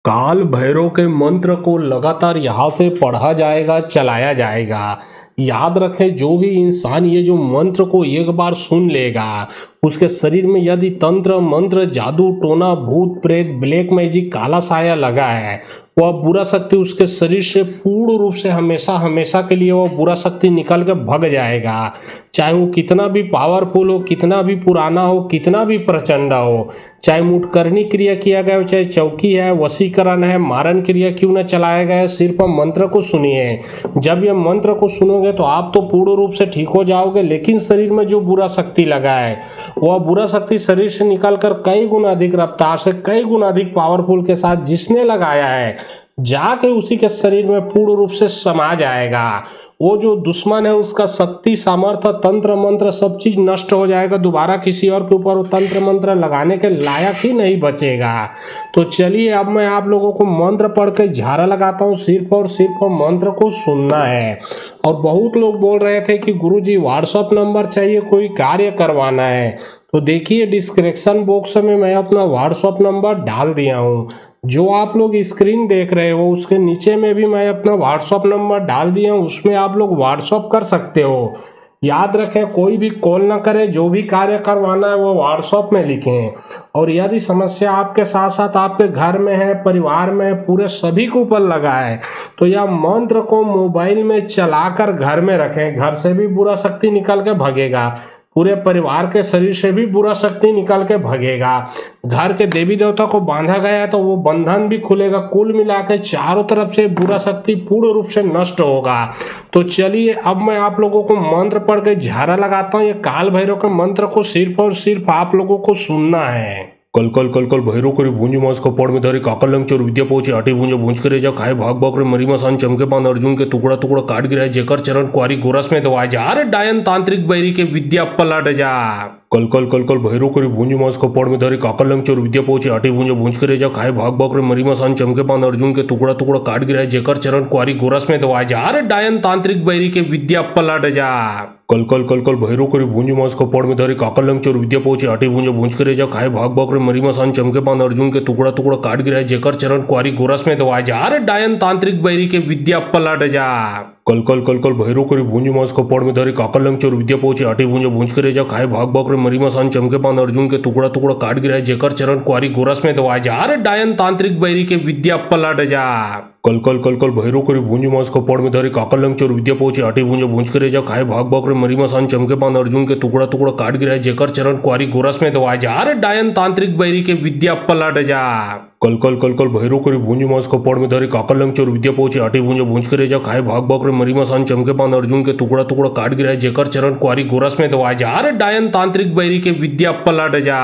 काल भैरव के मंत्र को लगातार यहाँ से पढ़ा जाएगा, चलाया जाएगा। याद रखें, जो भी इंसान ये जो मंत्र को एक बार सुन लेगा, उसके शरीर में यदि तंत्र मंत्र जादू टोना भूत प्रेत ब्लैक मैजिक काला साया लगा है, वह बुरा शक्ति उसके शरीर से पूर्ण रूप से हमेशा हमेशा के लिए वह बुरा शक्ति निकल के भग जाएगा। चाहे वो कितना भी पावरफुल हो, कितना भी पुराना हो, कितना भी प्रचंड हो, चाहे मुठकरनी क्रिया किया गया हो, चाहे चौकी है, वशीकरण है, मारन क्रिया क्यों न चलाया गया है, सिर्फ मंत्र को सुनिए। जब यह मंत्र को सुनोगे तो आप तो पूर्ण रूप से ठीक हो जाओगे, लेकिन शरीर में जो बुरा शक्ति लगा है, वह बुरा शक्ति शरीर से निकलकर कई गुना अधिक रफ्तार से, कई गुना अधिक पावरफुल के साथ जिसने लगाया है, जाके उसी के शरीर में पूर्ण रूप से समा जाएगा। वो जो दुश्मन है, उसका शक्ति सामर्थ्य तंत्र मंत्र सब चीज नष्ट हो जाएगा। दोबारा किसी और के ऊपर वो तंत्र मंत्र लगाने के लायक ही नहीं बचेगा। तो चलिए, अब मैं आप लोगों को मंत्र पढ़ के झाड़ा लगाता हूँ। सिर्फ और सिर्फ मंत्र को सुनना है। और बहुत लोग बोल रहे थे कि गुरुजी व्हाट्सएप नंबर चाहिए, कोई कार्य करवाना है। तो देखिए, डिस्क्रिप्शन बॉक्स में मैं अपना व्हाट्सएप नंबर डाल दिया हूँ। जो आप लोग स्क्रीन देख रहे हो, उसके नीचे में भी मैं अपना व्हाट्सएप नंबर डाल दिया हूँ। उसमें आप लोग व्हाट्सएप कर सकते हो। याद रखें, कोई भी कॉल ना करें। जो भी कार्य करवाना है वो व्हाट्सएप में लिखें। और यदि समस्या आपके साथ साथ आपके घर में है, परिवार में, पूरे सभी के ऊपर लगा है, तो यह मंत्र को मोबाइल में चलाकर घर में रखें। घर से भी बुरा शक्ति निकल के भगेगा, पूरे परिवार के शरीर से भी बुरा शक्ति निकल के भगेगा। घर के देवी देवता को बांधा गया है तो वो बंधन भी खुलेगा। कुल मिला के चारों तरफ से बुरा शक्ति पूर्ण रूप से नष्ट होगा। तो चलिए, अब मैं आप लोगों को मंत्र पढ़ के झाड़ा लगाता हूँ। ये काल भैरव के मंत्र को सिर्फ और सिर्फ आप लोगों को सुनना है। कल कल कल कल भैरव करी भूंज मास कपाड़ में धरी काकल लंग चोर विद्या पहुंचे आटी भूंज भूंज करे जा खाए भाग भाग रे मरी मसान चमके पान अर्जुन के टुकड़ा टुकड़ा काट गिरा जेकर चरण कुआरी गोरस में दवा जा रे डायन तांत्रिक बैरी के विद्या पलट जा। कल कल कल कल भैरव करी भूंज मास कपाड़ में धरी काकल लंग चोर विद्या पहुंचे आटी भूंज भूंज करे जा खाए भाग भाग रे मरी मसान चमके पान अर्जुन के टुकड़ा टुकड़ा काट गिरा जेकर चरण कुआरी गोरस में दवा जा रे डायन तांत्रिक बैरी के विद्या पलट जा। कल कल कल कल भैरव करी भूंज मास कपाड़ में धरी काकल लंग चोर विद्या पहुंचे आटी भूंज भूंज करे जा खाए भाग भाग रे मरी मसान चमके पान अर्जुन के टुकड़ा टुकड़ा काट गिरा जेकर चरण कुआरी गोरस में दवा जा रे डायन तांत्रिक बैरी के विद्या पलट जा। कल कल कल कल भैरव करी भूंज मास कपाड़ में धरी काकल लंग चोर विद्या पहुंचे आटी भूंज भूंज करे जा खाए भाग भाग रे मरी मसान चमके पान अर्जुन के टुकड़ा टुकड़ा काट गिरा जेकर चरण कुआरी गोरस में दवा जा रे डायन तांत्रिक बैरी के विद्या पलट जा। कल कल कल कल भैरव करी भूंज मास कपाड़ में धरी काकल लंग चोर विद्या पहुंचे आटी भूंज भूंज करे जा खाए भाग भाग रे मरी मसान चमके पान अर्जुन के टुकड़ा टुकड़ा काट गिरा जेकर चरण कुआरी गोरस में दवा जा रे डायन तांत्रिक बैरी के विद्या पलट जा। कल कल कल कल भैरव करी भूंज मास कपाड़ में धरी काकल लंग चोर विद्या पहुंचे आटी भूंज भूंज करे जा खाए भाग भाग रे मरी मसान चमके पान अर्जुन के टुकड़ा टुकड़ा काट गिरा जेकर चरण कुआरी गोरस में दवा जा रे डायन तांत्रिक बैरी के विद्या पलट जा।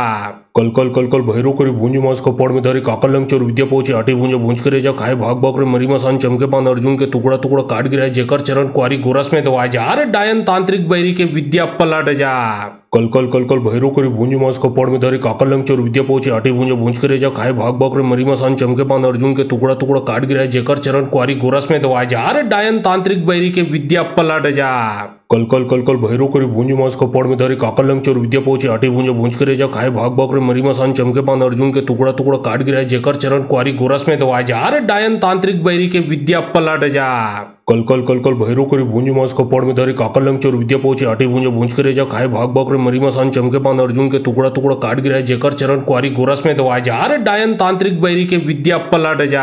कल कल कल कल भैरव करी भूंज मास कपाड़ में धरी काकल लंग चोर विद्या पहुंचे आटी भूंज भूंज करे जा खाए भाग भाग रे मरी मसान चमके पान अर्जुन के टुकड़ा टुकड़ा काट गिरा जेकर चरण कुआरी गोरस में दवा जा रे डायन तांत्रिक बैरी के विद्या पलट जा। कल कल कल कल भैरव करी भूंज मास कपाड़ में धरी काकल लंग चोर विद्या पहुंचे आटी भूंज भूंज करे जा खाए भाग भाग रे मरी मसान चमके पान अर्जुन के टुकड़ा टुकड़ा काट गिरा जेकर चरण कुआरी गोरस में दवा जा रे डायन तांत्रिक बैरी के विद्या पलट जा। कल कल कल कल भैरव करी भूंज मास कपाड़ में धरी काकल लंग चोर विद्या पहुंचे आटी भूंज भूंज करे जा खाए भाग भाग रे मरी मसान चमके पान अर्जुन के टुकड़ा टुकड़ा काट गिरा जेकर चरण कुआरी गोरस में दवा जा रे डायन तांत्रिक बैरी के विद्या पलट जा। कल कल कल कल भैरव करी भूंज मास कपाड़ में धरी काकल लंग चोर विद्या पहुंचे आटी भूंज भूंज करे जा खाए भाग भाग रे मरी मसान चमके पान अर्जुन के टुकड़ा टुकड़ा काट गिरा जेकर चरण कुआरी गोरस में दवा जा रे डायन तांत्रिक बैरी के विद्या पलट जा।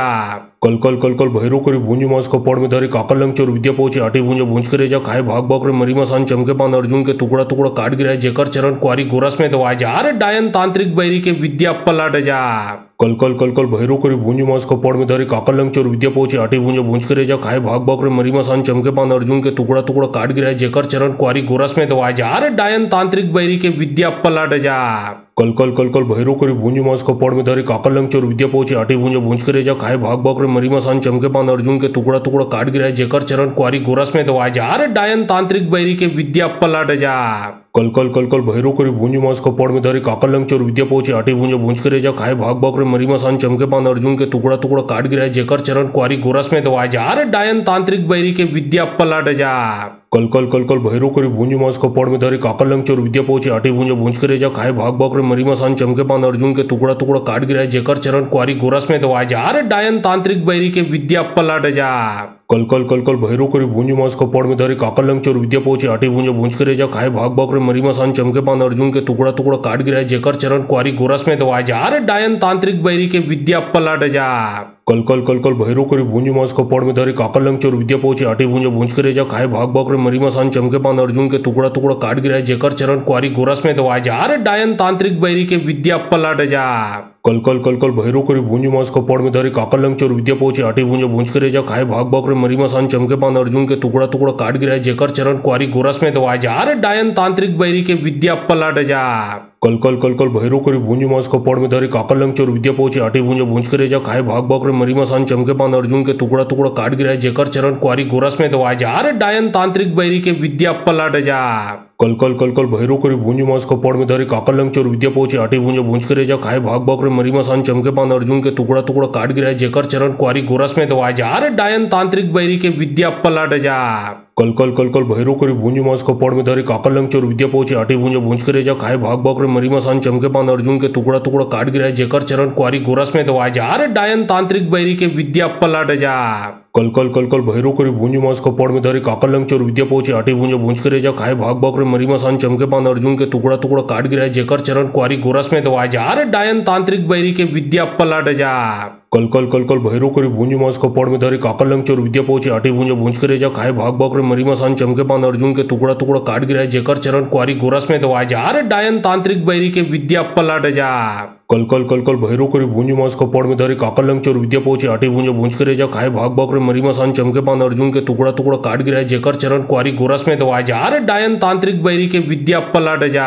कल कल कल कल भैरव करी भूंज मास कपाड़ में धरी काकल लंग चोर विद्या पहुंचे आटी भूंज भूंज करे जा खाए भाग भाग रे मरी मसान चमके पान अर्जुन के टुकड़ा टुकड़ा काट गिरा जेकर चरण कुआरी गोरस में दवा जा रे डायन तांत्रिक बैरी के विद्या पलट जा। कल कल कल कल भैरव करी भूंज मास कपाड़ में धरी काकल लंग चोर विद्या पहुंचे आटी भूंज भूंज करे जा खाए भाग भाग रे मरी मसान चमके पान अर्जुन के टुकड़ा टुकड़ा काट गिरा जेकर चरण कुआरी गोरस में दवा जा रे डायन तांत्रिक बैरी के विद्या पलट जा। कल कल कल कल भैरव करी भूंज मास कपाड़ में धरी काकल लंग चोर विद्या पहुंचे आटी भूंज भूंज करे जा खाए भाग भाग रे मरी मसान चमके पान अर्जुन के टुकड़ा टुकड़ा काट गिरा जेकर चरण कुआरी गोरस में दवा जा रे डायन तांत्रिक बैरी के विद्या पलट जा। कल कल कल कल भैरव करी भूंज मास कपाड़ में धरी काकल लंग चोर विद्या पहुंचे आटी भूंज भूंज करे जा खाए भाग भाग रे मरी मसान चमके पान अर्जुन के टुकड़ा टुकड़ा काट गिरा जेकर चरण कुआरी गोरस में दवा जा रे डायन तांत्रिक बैरी के विद्या पलट जा। कल कल कल कल भैरो करी भूंजी मास कपाड़ में धरी काकल लंग चोर विद्या पहुंची आटी भूंजे भूंज करे जा खाए भाग भाग रे मरी मसान चमके पान अर्जुन के टुकड़ा टुकड़ा काट गिराए जेकर चरण कुआरी गोरस में दवाए जा रे डायन तांत्रिक बैरी के विद्या पलट जा कल कल कल कल भैरो करी भूंजी मास कपाड़ में धरी काकल लंग चोर विद्या पहुंची आटी भूंजे भूंज करे जा खाए भाग भाग रे मरी मसान चमके पान अर्जुन के टुकड़ा टुकड़ा काट गिराए जेकर चरण कुआरी गोरस में दवाए जा रे डायन तांत्रिक बैरी के विद्या पलट जा कल कल कल कल भैरो करी भूंजी मास कपाड़ में धरी काकल लंग चोर विद्या पहुंची आटी भूंजे भूंज करे जा खाए भाग भाग रे मरी मसान चमके पान अर्जुन के टुकड़ा टुकड़ा काट गिराए जेकर चरण कुआरी गोरस में दवाए जा रे डायन तांत्रिक बैरी के विद्या पलट जा कल कल कल कल भैरो करी भूंजी मास कपाड़ में धरी काकल लंग चोर विद्या पहुंची आटी भूंजे भूंज करे जा खाए भाग भाग रे मरी मसान चमके पान अर्जुन के टुकड़ा टुकड़ा काट गिराए जेकर चरण कुआरी गोरस में दवाए जा रे डायन तांत्रिक बैरी के विद्या पलट जा कल कल कल कल भैरो करी भूंजी मास कपाड़ में धरी काकल लंग चोर विद्या पहुंची आटी भूंजे भूंज करे जा खाए भाग भाग रे मरी मसान चमके पान अर्जुन के टुकड़ा टुकड़ा काट गिराए जेकर चरण कुआरी गोरस में दवाए जा रे डायन तांत्रिक बैरी के विद्या पलट जा कल कल कल कल भैरो करी भूंजी मास कपाड़ में धरी काकल लंग चोर विद्या पहुंची आटी भूंजे भूंज करे जा खाए भाग भाग रे मरी मसान चमके पान अर्जुन के टुकड़ा टुकड़ा काट गिराए जेकर चरण कुआरी गोरस में दवाए जा रे डायन तांत्रिक बैरी के विद्या पलट जा कल कल कल कल भैरो करी भूंजी मास कपाड़ में धरी काकल लंग चोर विद्या पहुंची आटी भूंजे भूंज करे जा खाए भाग भाग रे मरी मसान चमके पान अर्जुन के टुकड़ा टुकड़ा काट गिराए जेकर चरण कुआरी गोरस में दवाए जा रे डायन तांत्रिक बैरी के विद्या पलट जा कल कल कल कल भैरो करी भूंजी मास कपाड़ में धरी काकल लंग चोर विद्या पहुंची आटी भूंजे भूंज करे जा खाए भाग भाग रे मरी मसान चमके पान अर्जुन के टुकड़ा टुकड़ा काट गिराए जेकर चरण कुआरी गोरस में दवाए जा रे डायन तांत्रिक बैरी के विद्या पलट जा कल कल कल कल भैरो करी भूंजी मास कपाड़ में धरी काकल लंग चोर विद्या पहुंची आटी भूंजे भूंज करे जा खाए भाग भाग रे मरी मसान चमके पान अर्जुन के टुकड़ा टुकड़ा काट गिराए जेकर चरण कुआरी गोरस में दवाए जा रे डायन तांत्रिक बैरी के विद्या पलट जा कल कल कल कल भैरो करी भूंजी मास कपाड़ में धरी काकल लंग चोर विद्या पहुंची आटी भूंजे भूंज करे जा खाए भाग भाग रे मरी मसान चमके पान अर्जुन के टुकड़ा टुकड़ा काट गिराए जेकर चरण कुआरी गोरस में दवाए जा रे डायन तांत्रिक बैरी के विद्या पलट जा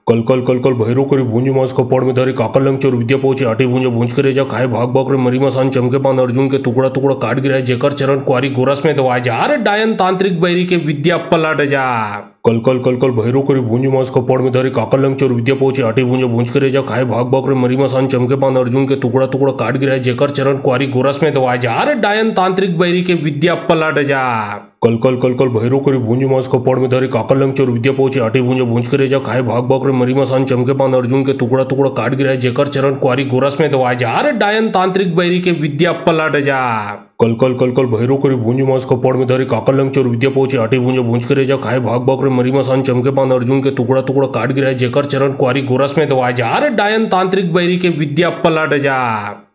कल कल कल कल भैरो करी भूंजी मास कपाड़ में धरी काकल लंग चोर विद्या पहुंची आटी भूंजे भूंज करे जा खाए भाग भाग रे मरी मसान चमके पान अर्जुन के टुकड़ा टुकड़ा काट गिराए जेकर चरण कुआरी गोरस में दवाए जा रे डायन तांत्रिक बैरी के विद्या पलट जा कल कल कल कल भैरो करी भूंजी मास कपाड़ में धरी काकल लंग चोर विद्या पहुंची आटी भूंजे भूंज करे जा खाए भाग भाग रे मरी मसान चमके पान अर्जुन के टुकड़ा टुकड़ा काट गिराए जेकर चरण कुआरी गोरस में दवाए जा रे डायन तांत्रिक बैरी के विद्या पलट जा कल कल कल कल भैरो करी भूंजी मास कपाड़ में धरी काकल लंग चोर विद्या पहुंची आटी भूंजे भूंज करे जा खाए भाग भाग रे मरी मसान चमके पान अर्जुन के टुकड़ा टुकड़ा काट गिराए जेकर चरण कुआरी गोरस में दवाए जा रे डायन तांत्रिक बैरी के विद्या पलट जा कल कल कल कल भैरो करी भूंजी मास कपाड़ में धरी काकल लंग चोर विद्या पहुंची आटी भूंजे भूंज करे जा खाए भाग भाग रे मरी मसान चमके पान अर्जुन के टुकड़ा टुकड़ा काट गिराए जेकर चरण कुआरी गोरस में दवाए जा रे डायन तांत्रिक बैरी के विद्या पलट जा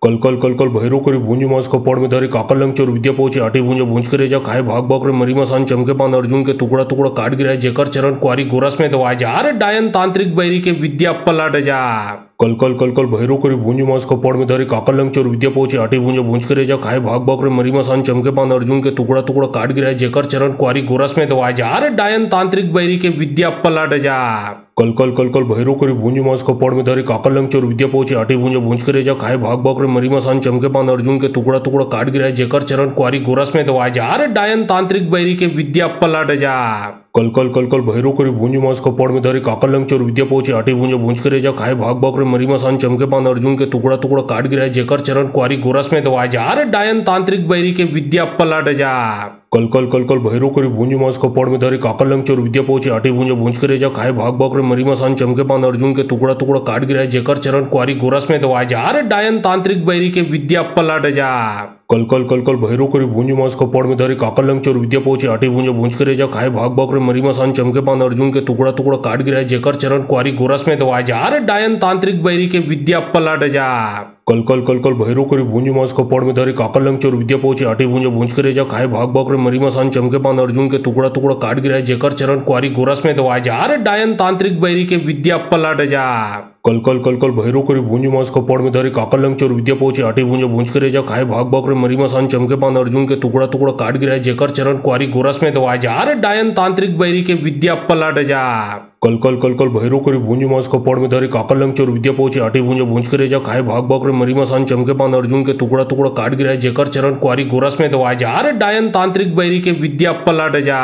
कल कल कल कल भैरो करी भूंजी मास कपाड़ में धरी काकल लंग चोर विद्या पहुंची आटी भूंजे भूंज करे जा खाए भाग भाग रे मरी मसान चमके पान अर्जुन के टुकड़ा टुकड़ा काट गिराए जेकर चरण कुआरी गोरस में दवाए जा रे डायन तांत्रिक बैरी के विद्या पलट जा कल कल कल कल भैरो करी भूंजी मास कपाड़ में धरी काकल लंग चोर विद्या पहुंची आटी भूंजे भूंज करे जा खाए भाग भाग रे मरी मसान चमके पान अर्जुन के टुकड़ा टुकड़ा काट गिराए जेकर चरण कुआरी गोरस में दवाए जा रे डायन तांत्रिक बैरी के विद्या पलट जा कल कल कल कल भैरो करी भूंजी मास कपाड़ में धरी काकल लंग चोर विद्या पहुंची आटी भूंजे भूंज करे जा खाए भाग भाग रे मरी मसान चमके पान अर्जुन के टुकड़ा टुकड़ा काट गिराए जेकर चरण कुआरी गोरस में दवाए जा रे डायन तांत्रिक बैरी के विद्या पलट जा कल कल कल कल भैरो करी भूंजी मास कपाड़ में धरी काकल लंग चोर विद्या पहुंची आटी भूंजे भूंज करे जा खाए भाग भाग रे मरी मसान चमके पान अर्जुन के टुकड़ा टुकड़ा काट गिराए जेकर चरण कुआरी गोरस में दवाए जा रे डायन तांत्रिक बैरी के विद्या पलट जा कल कल कल कल भैरो करी भूंजी मास कपाड़ में धरी काकल लंग चोर विद्या पहुंची आटी भूंजे भूंज करे जा खाए भाग भाग रे मरी मसान चमके पान अर्जुन के टुकड़ा टुकड़ा काट गिराए जेकर चरण कुआरी गोरस में दवाए जा रे डायन तांत्रिक बैरी के विद्या पलट जा कल कल कल कल भैरो करी भूंजी मास कपाड़ में धरी काकल लंग चोर विद्या पहुंची आटी भूंजे भूंज करे जा खाए भाग भाग रे मरी मसान चमके पान अर्जुन के टुकड़ा टुकड़ा काट गिराए जेकर चरण कुआरी गोरस में दवाए जा रे डायन तांत्रिक बैरी के विद्या पलट जा कल कल कल कल भैरो करी भूंजी मास कपाड़ में धरी काकल लंग चोर विद्या पहुंची आटी भूंजे भूंज करे जा खाए भाग भाग रे मरी मसान चमके पान अर्जुन के टुकड़ा टुकड़ा काट गिराए जेकर चरण कुआरी गोरस में दवाए जा रे डायन तांत्रिक बैरी के विद्या पलट जा कल कल कल कल भैरो करी भूंजी मास कपाड़ में धरी काकल लंग चोर विद्या पहुंची आटी भूंजे भूंज करे जा खाए भाग भाग रे मरी मसान चमके पान अर्जुन के टुकड़ा टुकड़ा काट गिराए जेकर चरण कुआरी गोरस में दवाए जा रे डायन तांत्रिक बैरी के विद्या पलट जा कल कल कल कल भैरो करी भूंजी मास कपाड़ में धरी काकल लंग चोर विद्या पहुंची आटी भूंजे भूंज करे जा खाए भाग भाग रे मरी मसान चमके पान अर्जुन के टुकड़ा टुकड़ा काट गिराए जेकर चरण कुआरी गोरस में दवाए जा रे डायन तांत्रिक बैरी के विद्या पलट जा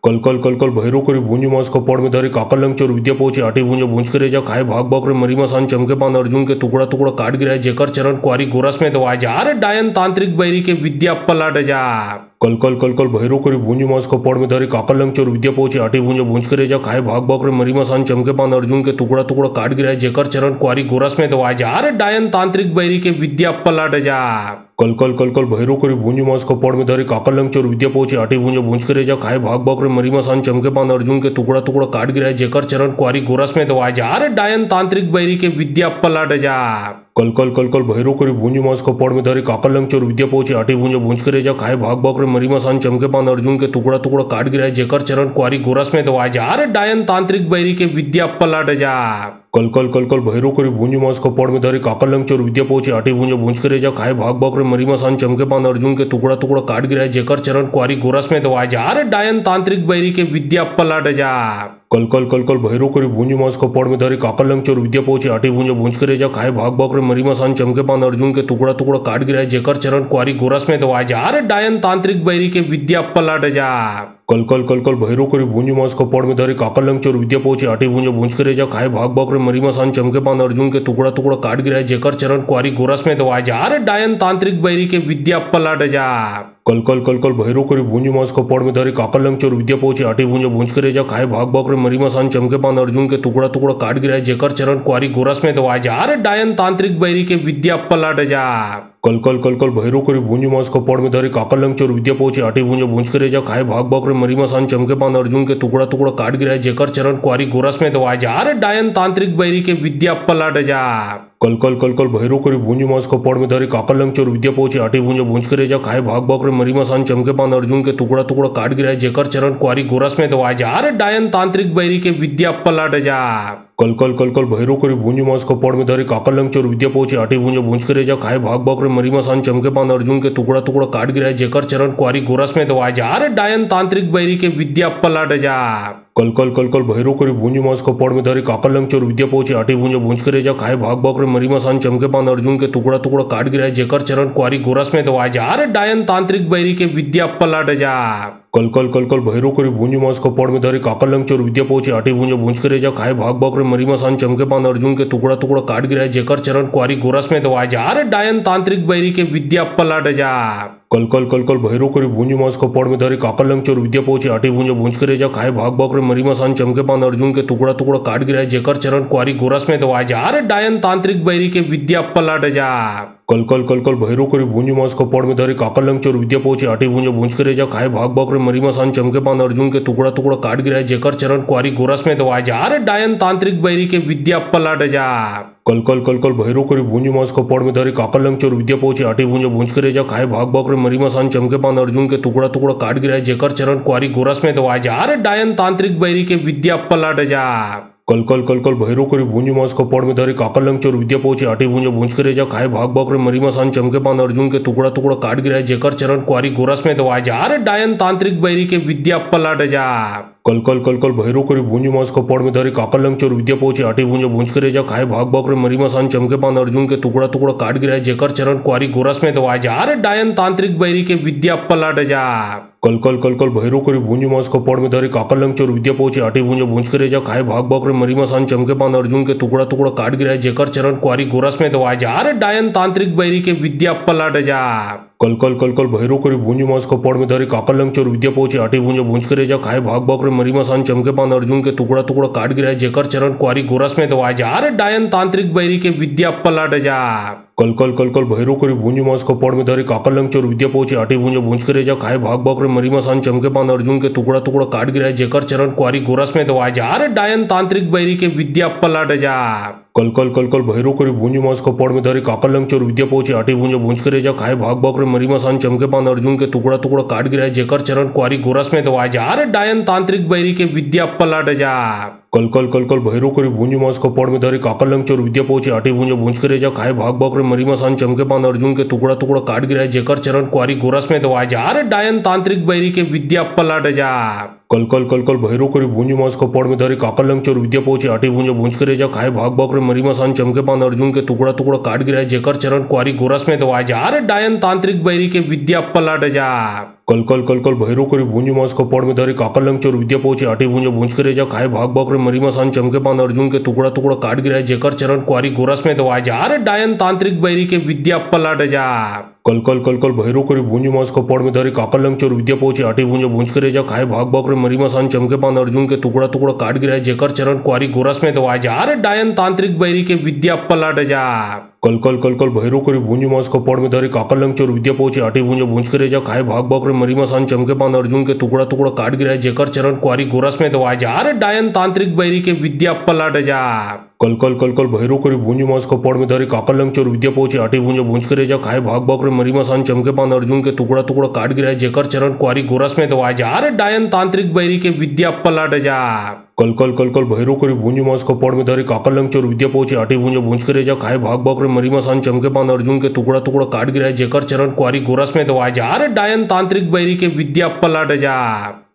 कल कल कल कल भैरो करी भूंजी मास कपाड़ में धरी काकल लंग चोर विद्या पहुंची आटी भूंजे भूंज करे जा खाए भाग भाग रे मरी मसान चमके पान अर्जुन के टुकड़ा टुकड़ा काट गिराए जेकर चरण कुआरी गोरस में दवाए जा रे डायन तांत्रिक बैरी के विद्या पलट जा कल कल कल कल भैरो करी भूंजी मास कपाड़ में धरी काकल लंग चोर विद्या पहुंचे आटी भूंजे भूंज करे जा खाए भाग भाग रे मरी मसान चमके पान अर्जुन के टुकड़ा टुकड़ा काट गिराए जेकर चरण कुआरी गोरस में दवाए जा रे डायन तांत्रिक बैरी के विद्या पलट जा कल कल कल कल भैरो करी भूंजी मास कपाड़ में धरी काकल लंग चोर विद्या पहुंचे आटी भूंजे भूंज करे जा खाए भाग भाग रे मरी मसान चमके पान अर्जुन के टुकड़ा टुकड़ा काट गिराए जेकर चरण कुआरी गोरस में दवाए जा रे डायन तांत्रिक बैरी के विद्या पलट जा कल कल कल कल भैरो करी भूंजी मास कपाड़ में धरी काकल लंग चोर विद्या पहुंचे आटी भूंजे भूंज करे जा खाए भाग भाग रे मरी मसान चमके पान अर्जुन के टुकड़ा टुकड़ा काट गिराए जेकर चरण कुआरी गोरस में दवाए जा रे डायन तांत्रिक बैरी के विद्या पलट जा कल कल कल कल भैरो करी भूंजी मास कपाड़ में धरी काकल लंग चोर विद्या पहुंचे आटी भूंजे भूंज करे जा खाए भाग भाग रे मरी मसान चमके पान अर्जुन के टुकड़ा टुकड़ा काट गिराए जेकर चरण कुआरी गोरस में दवाए जा रे डायन तांत्रिक बैरी के विद्या पलट जा कल कल कल कल भैरो करी भूंजी मास कपाड़ में धरी काकल लंग चोर विद्या पहुंचे आटी भूंजे भूंज करे जा खाए भाग भाग रे मरी मसान चमके पान अर्जुन के टुकड़ा टुकड़ा काट गिराए जेकर चरण कुआरी गोरस में दवाए जा रे डायन तांत्रिक बैरी के विद्या पलट जा कल कल कल कल भैरो करी भूंजी मास कपाड़ में धरी काकल लंग चोर विद्या पहुंचे आटी भूंजे भूंज करे जा खाए भाग भाग रे मरी मसान चमके पान अर्जुन के टुकड़ा टुकड़ा काट गिराए जेकर चरण कुआरी गोरस में दवाए जा रे डायन तांत्रिक बैरी के विद्या पलट जा कल कल कल कल भैरो करी भूंजी मास कपाड़ में धरी काकल लंग चोर विद्या पहुंचे आटी भूंजे भूंज करे जा खाए भाग भाग रे मरी मसान चमके पान अर्जुन के टुकड़ा टुकड़ा काट गिराए जेकर चरण कुआरी गोरस में दवाए जा रे डायन तांत्रिक बैरी के विद्या पलट जा कल कल कल कल भैरो करी भूंजी मास कपाड़ में धरी काकल लंग चोर विद्या पहुंचे आटी भूंजे भूंज करे जा खाए भाग भाग रे मरी मसान चमके पान अर्जुन के टुकड़ा टुकड़ा काट गिराए जेकर चरण कुआरी गोरस में दवाए जा रे डायन तांत्रिक बैरी के विद्या पलट जा कल कल कल कल भैरो करी भूंजी मास कपाड़ में धरी काकल लंग चोर विद्या पहुंचे आटी भूंजे भूंज करे जा खाए भाग भाग रे मरी मसान चमके पान अर्जुन के टुकड़ा टुकड़ा काट गिराए जेकर चरण कुआरी गोरस में दवाए जा रे डायन तांत्रिक बैरी के विद्या पलट जा कल कल कल कल भैरो करी भूंजी मास कपाड़ में धरी काकल लंग चोर विद्या पहुंचे आटी भूंजे भूंज करे जा खाए भाग भाग रे मरी मसान चमके पान अर्जुन के टुकड़ा टुकड़ा काट गिराए जेकर चरण कुआरी गोरस में दवाए जा रे डायन तांत्रिक बैरी के विद्या पलट जा कल कल कल कल भैरो करी भूंजी मास कपाड़ में धरी काकल लंग चोर विद्या पहुंचे आटी भूंजे भूंज करे जा खाए भाग भाग रे मरी मसान चमके पान अर्जुन के टुकड़ा टुकड़ा काट गिराए जेकर चरण कुआरी गोरस में दवाए जा रे डायन तांत्रिक बैरी के विद्या पलट जा कल कल कल कल भैरो करी भूंजी मास कपाड़ में धरी काकल लंग चोर विद्या पहुंचे आटी भूंजे भूंज करे जा खाए भाग भाग रे मरी मसान चमके पान अर्जुन के टुकड़ा टुकड़ा काट गिराए जेकर चरण कुआरी गोरस में दवाए जा रे डायन तांत्रिक बैरी के विद्या पलट जा कल कल कल कल भैरो करी भूंजी मास कपाड़ में धरी काकल लंग चोर विद्या पहुंचे आटी भूंजे भूंज करे जा खाए भाग भाग रे मरी मसान चमके पान अर्जुन के टुकड़ा टुकड़ा काट गिराए जेकर चरण कुआरी गोरस में दवाए जा रे डायन तांत्रिक बैरी के विद्या पलट जा कल कल कल कल भैरो करी भूंजी मास कपाड़ में धरी काकल लंग चोर विद्या पहुंचे आटी भूंजे भूंज करे जा खाए भाग भाग रे मरी मसान चमके पान अर्जुन के टुकड़ा टुकड़ा काट गिराए जेकर चरण कुआरी गोरस में दवाए जा रे डायन तांत्रिक बैरी के विद्या पलट जा कल कल कल कल भैरो करी भूंजी मास कपाड़ में धरी काकल लंग चोर विद्या पहुंचे आटी भूंजे भूंज करे जा खाए भाग भाग रे मरी मसान चमके पान अर्जुन के टुकड़ा टुकड़ा काट गिराए जेकर चरण कुआरी गोरस में दवाए जा रे डायन तांत्रिक बैरी के विद्या पलट जा कल कल कल कल भैरो करी भूंजी मास कपाड़ में धरी काकल लंग चोर विद्या पहुंचे आटी भूंजे भूंज करे जा खाए भाग भाग रे मरी मसान चमके पान अर्जुन के टुकड़ा टुकड़ा काट गिराए जेकर चरण कुआरी गोरस में दवाए जा रे डायन तांत्रिक बैरी के विद्या पलट जा कल कल कल कल भैरो करी भूंजी मास कपाड़ में धरी काकल लंग चोर विद्या पहुंचे आटी भूंजे भूंज करे जा खाए भाग भाग रे मरी मसान चमके पान अर्जुन के टुकड़ा टुकड़ा काट गिराए जेकर चरण कुआरी गोरस में दवाए जा रे डायन तांत्रिक बैरी के विद्या पलट जा कल कल कल कल भैरो करी भूंजी मास कपाड़ में धरी काकल लंग चोर विद्या पहुंचे आटी भूंजे भूंज करे जा खाए भाग भाग रे मरी मसान चमके पान अर्जुन के टुकड़ा टुकड़ा काट गिराए जेकर चरण कुआरी गोरस में दवाए जा रे डायन तांत्रिक बैरी के विद्या पलट जा कल कल कल कल भैरो करी भूंजी मास कपाड़ में धरी काकल लंग चोर विद्या पहुंचे आटी भूंजे भूंज करे जा खाए भाग भाग रे मरी मसान चमके पान अर्जुन के टुकड़ा टुकड़ा काट गिराए जेकर चरण कुआरी गोरस में दवाए जा रे डायन तांत्रिक बैरी के विद्या पलट जा कल कल कल कल भैरो करी भूंजी मास कपाड़ में धरी काकल लंग चोर विद्या पहुंचे आटी भूंजे भूंज करे जा खाए भाग भाग रे मरी मसान चमके पान अर्जुन के टुकड़ा टुकड़ा काट गिराए जेकर चरण कुआरी गोरस में दवाए जा रे डायन तांत्रिक बैरी के विद्या पलट जा कल कल कल कल भैरो करी भूंजी मास कपाड़ में धरी काकल लंग चोर विद्या पहुंचे आटी भूंजे भूंज करे जा खाए भाग भाग रे मरी मसान चमके पान अर्जुन के टुकड़ा टुकड़ा काट गिराए जेकर चरण कुआरी गोरस में दवाए जा रे डायन तांत्रिक बैरी के विद्या पलट जा कल कल कल कल भैरो करी भूंजी मास कपाड़ में धरी काकल लंग चोर विद्या पहुंचे आटी भूंजे भूंज करे जा खाए भाग भाग रे मरी मसान चमके पान अर्जुन के टुकड़ा टुकड़ा काट गिराए जेकर चरण कुआरी गोरस में दवाए जा रे डायन तांत्रिक बैरी के विद्या पलट जा कल कल कल कल भैरो करी भूंजी मास कपाड़ में धरी काकल लंग चोर विद्या पहुंचे आटी भूंजे भूंज करे जा खाए भाग भाग रे मरी मसान चमके पान अर्जुन के टुकड़ा टुकड़ा काट गिराए जेकर चरण कुआरी गोरस में दवाए जा रे डायन तांत्रिक बैरी के विद्या पलट जा कल कल कल कल भैरो करी भूंजी मास कपाड़ में धरी काकल लंग चोर विद्या पहुंचे आटी भूंजे भूंज करे जा खाए भाग भाग रे मरी मसान चमके पान अर्जुन के टुकड़ा टुकड़ा काट गिराए जेकर चरण कुआरी गोरस में दवाए जा रे डायन तांत्रिक बैरी के विद्या पलट जा कल कल कल कल भैरू करी भूंज मास कपाड़ में धरी काकल लंग चोर विद्या पहुंचे आटी भूंज करे जा खाए भाग भाग रे मरी मसान चमके पान अर्जुन के टुकड़ा टुकड़ा काट गिरा जेकर चरण कुआरी गोरस में दवा जा रे डायन तांत्रिक बैरी के विद्या पलट जा कल कल कल कल भैरू करी भूंज मास कपाड़ में धरी काकल लंग चोर विद्या पहुंचे आटी भूंज करे जा खाए भाग भाग रे मरी मसान चमके पान अर्जुन के टुकड़ा टुकड़ा काट गिरा जेकर चरण कुआरी गोरस में दवा जा रे डायन तांत्रिक बैरी के विद्या पलट जा कल कल कल कल भैरू करी भूंज मास कपाड़ में धरी काकल लंग चोर विद्या पहुंचे आटी भूंज करे जा खाए भाग भाग रे मरी मसान चमके पान अर्जुन के टुकड़ा टुकड़ा काट गिरा जेकर चरण कुआरी गोरस में दवा जा रे डायन तांत्रिक बैरी के विद्या पलट जा कल कल कल कल भैरू करी भूंज मास कपाड़ में धरी काकल लंग चोर विद्या पहुंचे आटी भूंज करे जा खाए भाग भाग रे मरी मसान चमके पान अर्जुन के टुकड़ा टुकड़ा काट गिरा जेकर चरण कुआरी गोरस में दवा जा रे डायन तांत्रिक बैरी के विद्या पलट जा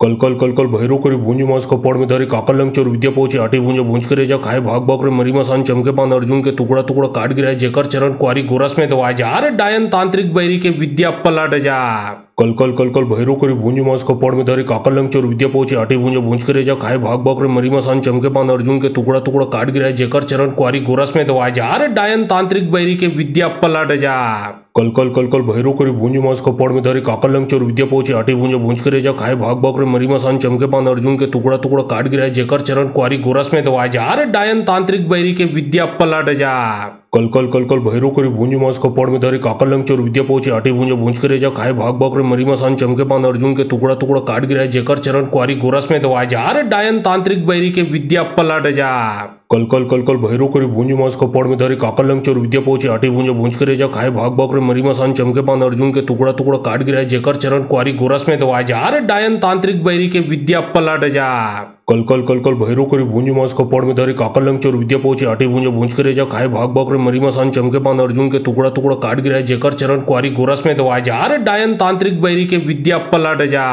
कल कल कल कल भैरू करी भूंज मास कपाड़ में धरी काकल लंग चोर विद्या पहुंचे आटी भूंज करे जा खाए भाग भाग रे मरी मसान चमके पान अर्जुन के टुकड़ा टुकड़ा काट गिरा जेकर चरण कुआरी गोरस में दवा जा रे डायन तांत्रिक बैरी के विद्या पलट जा कल कल कल कल भैरू करी भूंज मास कपाड़ में धरी काकल लंग चोर विद्या पहुंचे आटी भूंज करे जा खाए भाग भाग रे मरी मसान चमके पान अर्जुन के टुकड़ा टुकड़ा काट गिरा जेकर चरण कुआरी गोरस में दवा जा रे डायन तांत्रिक बैरी के विद्या पलट जा कल कल कल कल भैरू करी भूंज मास कपाड़ में धरी काकल लंग चोर विद्या पहुंचे आटी भूंज करे जा खाए भाग भाग रे मरी मसान चमके पान अर्जुन के टुकड़ा टुकड़ा काट गिरा जेकर चरण कुआरी गोरस में दवा जा रे डायन तांत्रिक बैरी के विद्या पलट जा कल कल कल कल भैरू करी भूंज मास कपाड़ में धरी काकल लंग चोर विद्या पहुंचे आटी भूंज करे जा खाए भाग भाग रे मरी मसान चमके पान अर्जुन के टुकड़ा टुकड़ा काट गिरा जेकर चरण कुआरी गोरस में दवा जा रे डायन तांत्रिक बैरी के विद्या पलट जा कल कल कल कल भैरू करी भूंज मास कपाड़ में धरी काकल लंग चोर विद्या पहुंचे आटी भूंज करे जा खाए भाग भाग रे मरी मसान चमके पान अर्जुन के टुकड़ा टुकड़ा काट गिरा जेकर चरण कुआरी गोरस में दवा जा रे डायन तांत्रिक बैरी के विद्या पलट जा कल कल कल कल भैरू करी भूंज मास कपाड़ में धरी काकल लंग चोर विद्या पहुंचे आटी भूंज करे जा खाए भाग भाग रे मरी मसान चमके पान अर्जुन के टुकड़ा टुकड़ा काट गिरा जेकर चरण कुआरी गोरस में दवा जा रे डायन तांत्रिक बैरी के विद्या पलट जा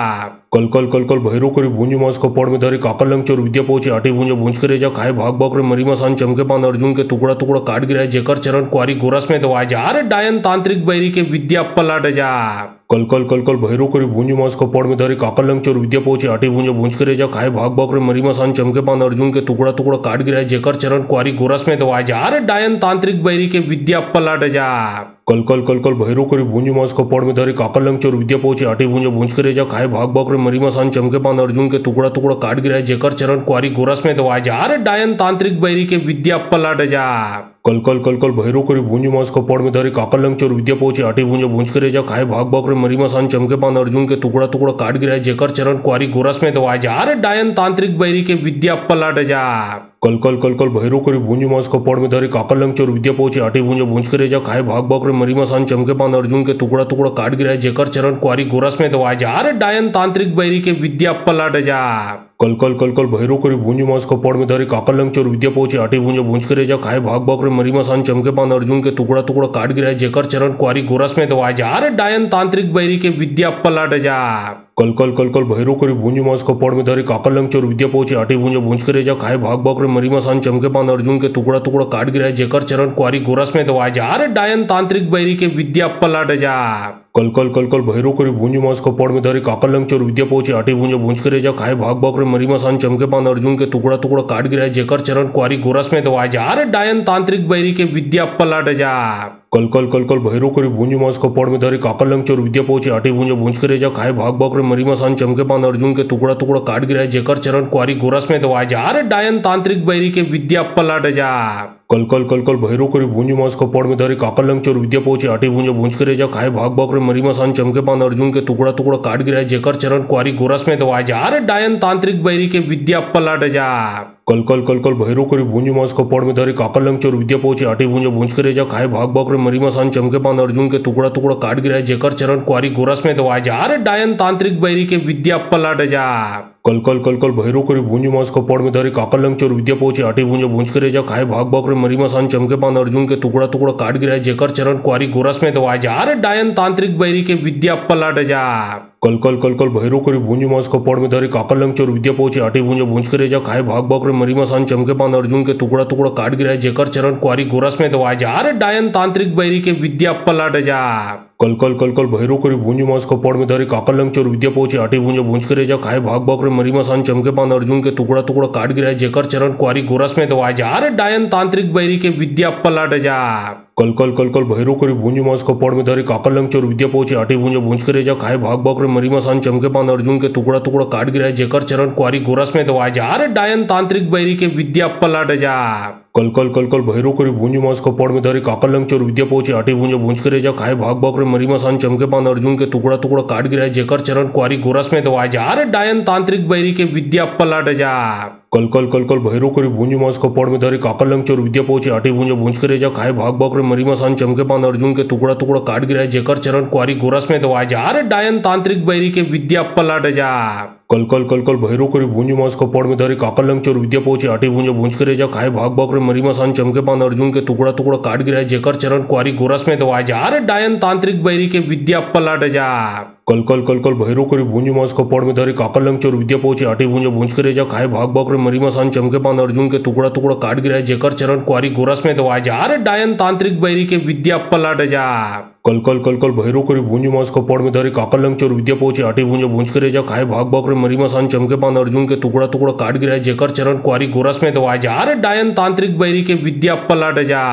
कल कल कल कल भैरू करी भूंज मास कपाड़ में धरी काकल लंग चोर विद्या पहुंचे आटी भूंज करे जा खाए भाग भाग रे मरी मसान चमके पान अर्जुन के टुकड़ा टुकड़ा काट गिरा जेकर चरण कुआरी गोरस में दवा जा रे डायन तांत्रिक बैरी के विद्या पलट जा कल कल कल कल भैरू करी भूंज मास कपाड़ में धरी काकल लंग चोर विद्या पहुंचे आटी भूंज करे जा खाए भाग भाग रे मरी मसान चमके पान अर्जुन के टुकड़ा टुकड़ा काट गिरा जेकर चरण कुआरी गोरस में दवा जा रे डायन तांत्रिक बैरी के विद्या पलट जा कल कल कल कल भैरू करी भूंज मास कपाड़ में धरी काकल लंग चोर विद्या पहुंचे आटी भूंज करे जा खाए भाग भाग रे मरी मसान चमके पान अर्जुन के टुकड़ा टुकड़ा काट गिरा जेकर चरण कुआरी गोरस में दवा जा रे डायन तांत्रिक बैरी के विद्या पलट जा कल कल कल कल भैरू करी भूंज मास कपाड़ में धरी काकल लंग चोर विद्या पहुंचे आटी भूंज करे जा खाए भाग भाग रे मरी मसान चमके पान अर्जुन के टुकड़ा टुकड़ा काट गिरा जेकर चरण कुआरी गोरस में दवा जा रे डायन तांत्रिक बैरी के विद्या पलट जा कल कल कल कल भैरू करी भूंज मास कपाड़ में धरी काकल लंग चोर विद्या पहुंचे आटी भूंज करे जा खाए भाग भाग रे मरी मसान चमके पान अर्जुन के टुकड़ा टुकड़ा काट गिरा जेकर चरण कुआरी गोरस में दवा जा रे डायन तांत्रिक बैरी के विद्या पलट जा कल कल कल कल भैरू करी भूंज मास कपाड़ में धरी काकल लंग चोर विद्या पहुंचे आटी भूंज करे जा खाए भाग भाग रे मरी मसान चमके पान अर्जुन के टुकड़ा टुकड़ा काट गिरा जेकर चरण कुआरी गोरस में दवा जा रे डायन तांत्रिक बैरी के विद्या पलट जा कल कल कल कल भैरू करी भूंज मास कपाड़ में धरी काकल लंग चोर विद्या पहुंचे आटी भूंज करे जा खाए भाग भाग रे मरी मसान चमके पान अर्जुन के टुकड़ा टुकड़ा काट गिरा जेकर चरण कुआरी गोरस में दवा जा रे डायन तांत्रिक बैरी के विद्या पलट जा कल कल कल कल भैरू करी भूंज मास कपाड़ में धरी काकल लंग चोर विद्या पहुंचे आटी भूंज करे जा खाए भाग भाग रे मरी मसान चमके पान अर्जुन के टुकड़ा टुकड़ा काट गिरा जेकर चरण कुआरी गोरस में दवा जा रे डायन तांत्रिक बैरी के विद्या पलट जा कल कल कल कल भैरू करी भूंज मास कपाड़ में धरी काकल लंग चोर विद्या पहुंचे आटी भूंज करे जा खाए भाग भाग रे मरी मसान चमके पान अर्जुन के टुकड़ा टुकड़ा काट गिरा जेकर चरण कुआरी गोरस में दवा जा रे डायन तांत्रिक बैरी के विद्या पलट जा कल कल कल कल भैरू करी भूंज मास कपाड़ में धरी काकल लंग चोर विद्या पहुंचे आटी भूंज करे जा खाए भाग भाग रे मरी मसान चमके पान अर्जुन के टुकड़ा टुकड़ा काट गिरा जेकर चरण कुआरी गोरस में दवा जा रे डायन तांत्रिक बैरी के विद्या पलट जा कल कल कल कल भैरू करी भूंज मास कपाड़ में धरी काकल लंग चोर विद्या पहुंचे आटी भूंज करे जा खाए भाग भाग रे मरी मसान चमके पान अर्जुन के टुकड़ा टुकड़ा काट गिरा जेकर चरण कुआरी गोरस में दवा जा रे डायन तांत्रिक बैरी के विद्या पलट जा कल कल कल कल भैरू करी भूंज मास कपाड़ में धरी काकल लंग चोर विद्या पहुंचे आटी भूंज करे जा खाए भाग भाग रे मरी मसान चमके पान अर्जुन के टुकड़ा टुकड़ा काट गिरा जेकर चरण कुआरी गोरस में दवा जा रे डायन तांत्रिक बैरी के विद्या पलट जा कल कल कल कल भैरू करी भूंज मास कपाड़ में धरी काकल लंग चोर विद्या पहुंचे आटी भूंज करे जा खाए भाग भाग रे मरी मसान चमके पान अर्जुन के टुकड़ा टुकड़ा काट गिरा जेकर चरण कुआरी गोरस में दवा जा रे डायन तांत्रिक बैरी के विद्या पलट जा कल कल कल कल भैरू करी भूंज मास कपाड़ में धरी काकलंग चोर विद्या पहुंची आटी भूंज के रेजा खाए भाग भाग रे मरी मसान चमके पान अर्जुन के टुकड़ा टुकड़ा काट गिरा जेकर चरण कुआरी गोरस में दवाए जा रे डायन तांत्रिक बैरी के विद्या पलट जा कल कल कल कल भैरू करी भूंज मास कपाड़ में धरी काकलंग चोर विद्या पहुंची आटी भूंज के रेजा खाए भाग भाग रे मरी मसान चमके पान अर्जुन के टुकड़ा टुकड़ा काट गिरा जेकर चरण कुआरी गोरस में दवाए जा रे डायन तांत्रिक बैरी के विद्या पलट जा कल कल कल कल भैरू करी भूंज मास कपाड़ में धरी काकलंग चोर विद्या पहुंची आटी भूंज के रेजा खाए भाग भाग रे मरी मसान चमके पान अर्जुन के टुकड़ा टुकड़ा काट गिरा जेकर चरण कुआरी गोरस में दवाए जा रे डायन तांत्रिक बैरी के विद्या पलट जा कल कल कल कल भैरू करी भूंज मास कपाड़ में धरी काकलंग चोर विद्या पहुंची आटी भूंज के रेजा खाए भाग भाग रे मरी मसान चमके पान अर्जुन के टुकड़ा टुकड़ा काट गिरा जेकर चरण कुआरी गोरस में दवाए जा रे डायन तांत्रिक बैरी के विद्या पलट जा कल कल कल कल भैरू करी भूंज मास कपाड़ में धरी काकलंग चोर विद्या पहुंची आटी भूंज के रेजा खाए भाग भाग रे मरी मसान चमके पान अर्जुन के टुकड़ा टुकड़ा काट गिरा जेकर चरण कुआरी गोरस में दवाए जा रे डायन तांत्रिक बैरी के विद्या पलट जा कल कल कल कल भैरू करी भूंज मास कपाड़ में धरी काकलंग चोर विद्या पहुंची आटी भूंज के रेजा खाए भाग भाग रे मरी मसान चमके पान अर्जुन के टुकड़ा टुकड़ा काट गिरा जेकर चरण कुआरी गोरस में दवाए जा रे डायन तांत्रिक बैरी के विद्या पलट जा कल कल कल कल भैरू करी भूंज मास कपाड़ में धरी काकलंग चोर विद्या पहुंची आटी भूंज के रेजा खाए भाग भाग रे मरी मसान चमके पान अर्जुन के टुकड़ा टुकड़ा काट गिरा जेकर चरण कुआरी गोरस में दवाए जा रे डायन तांत्रिक बैरी के विद्या पलट जा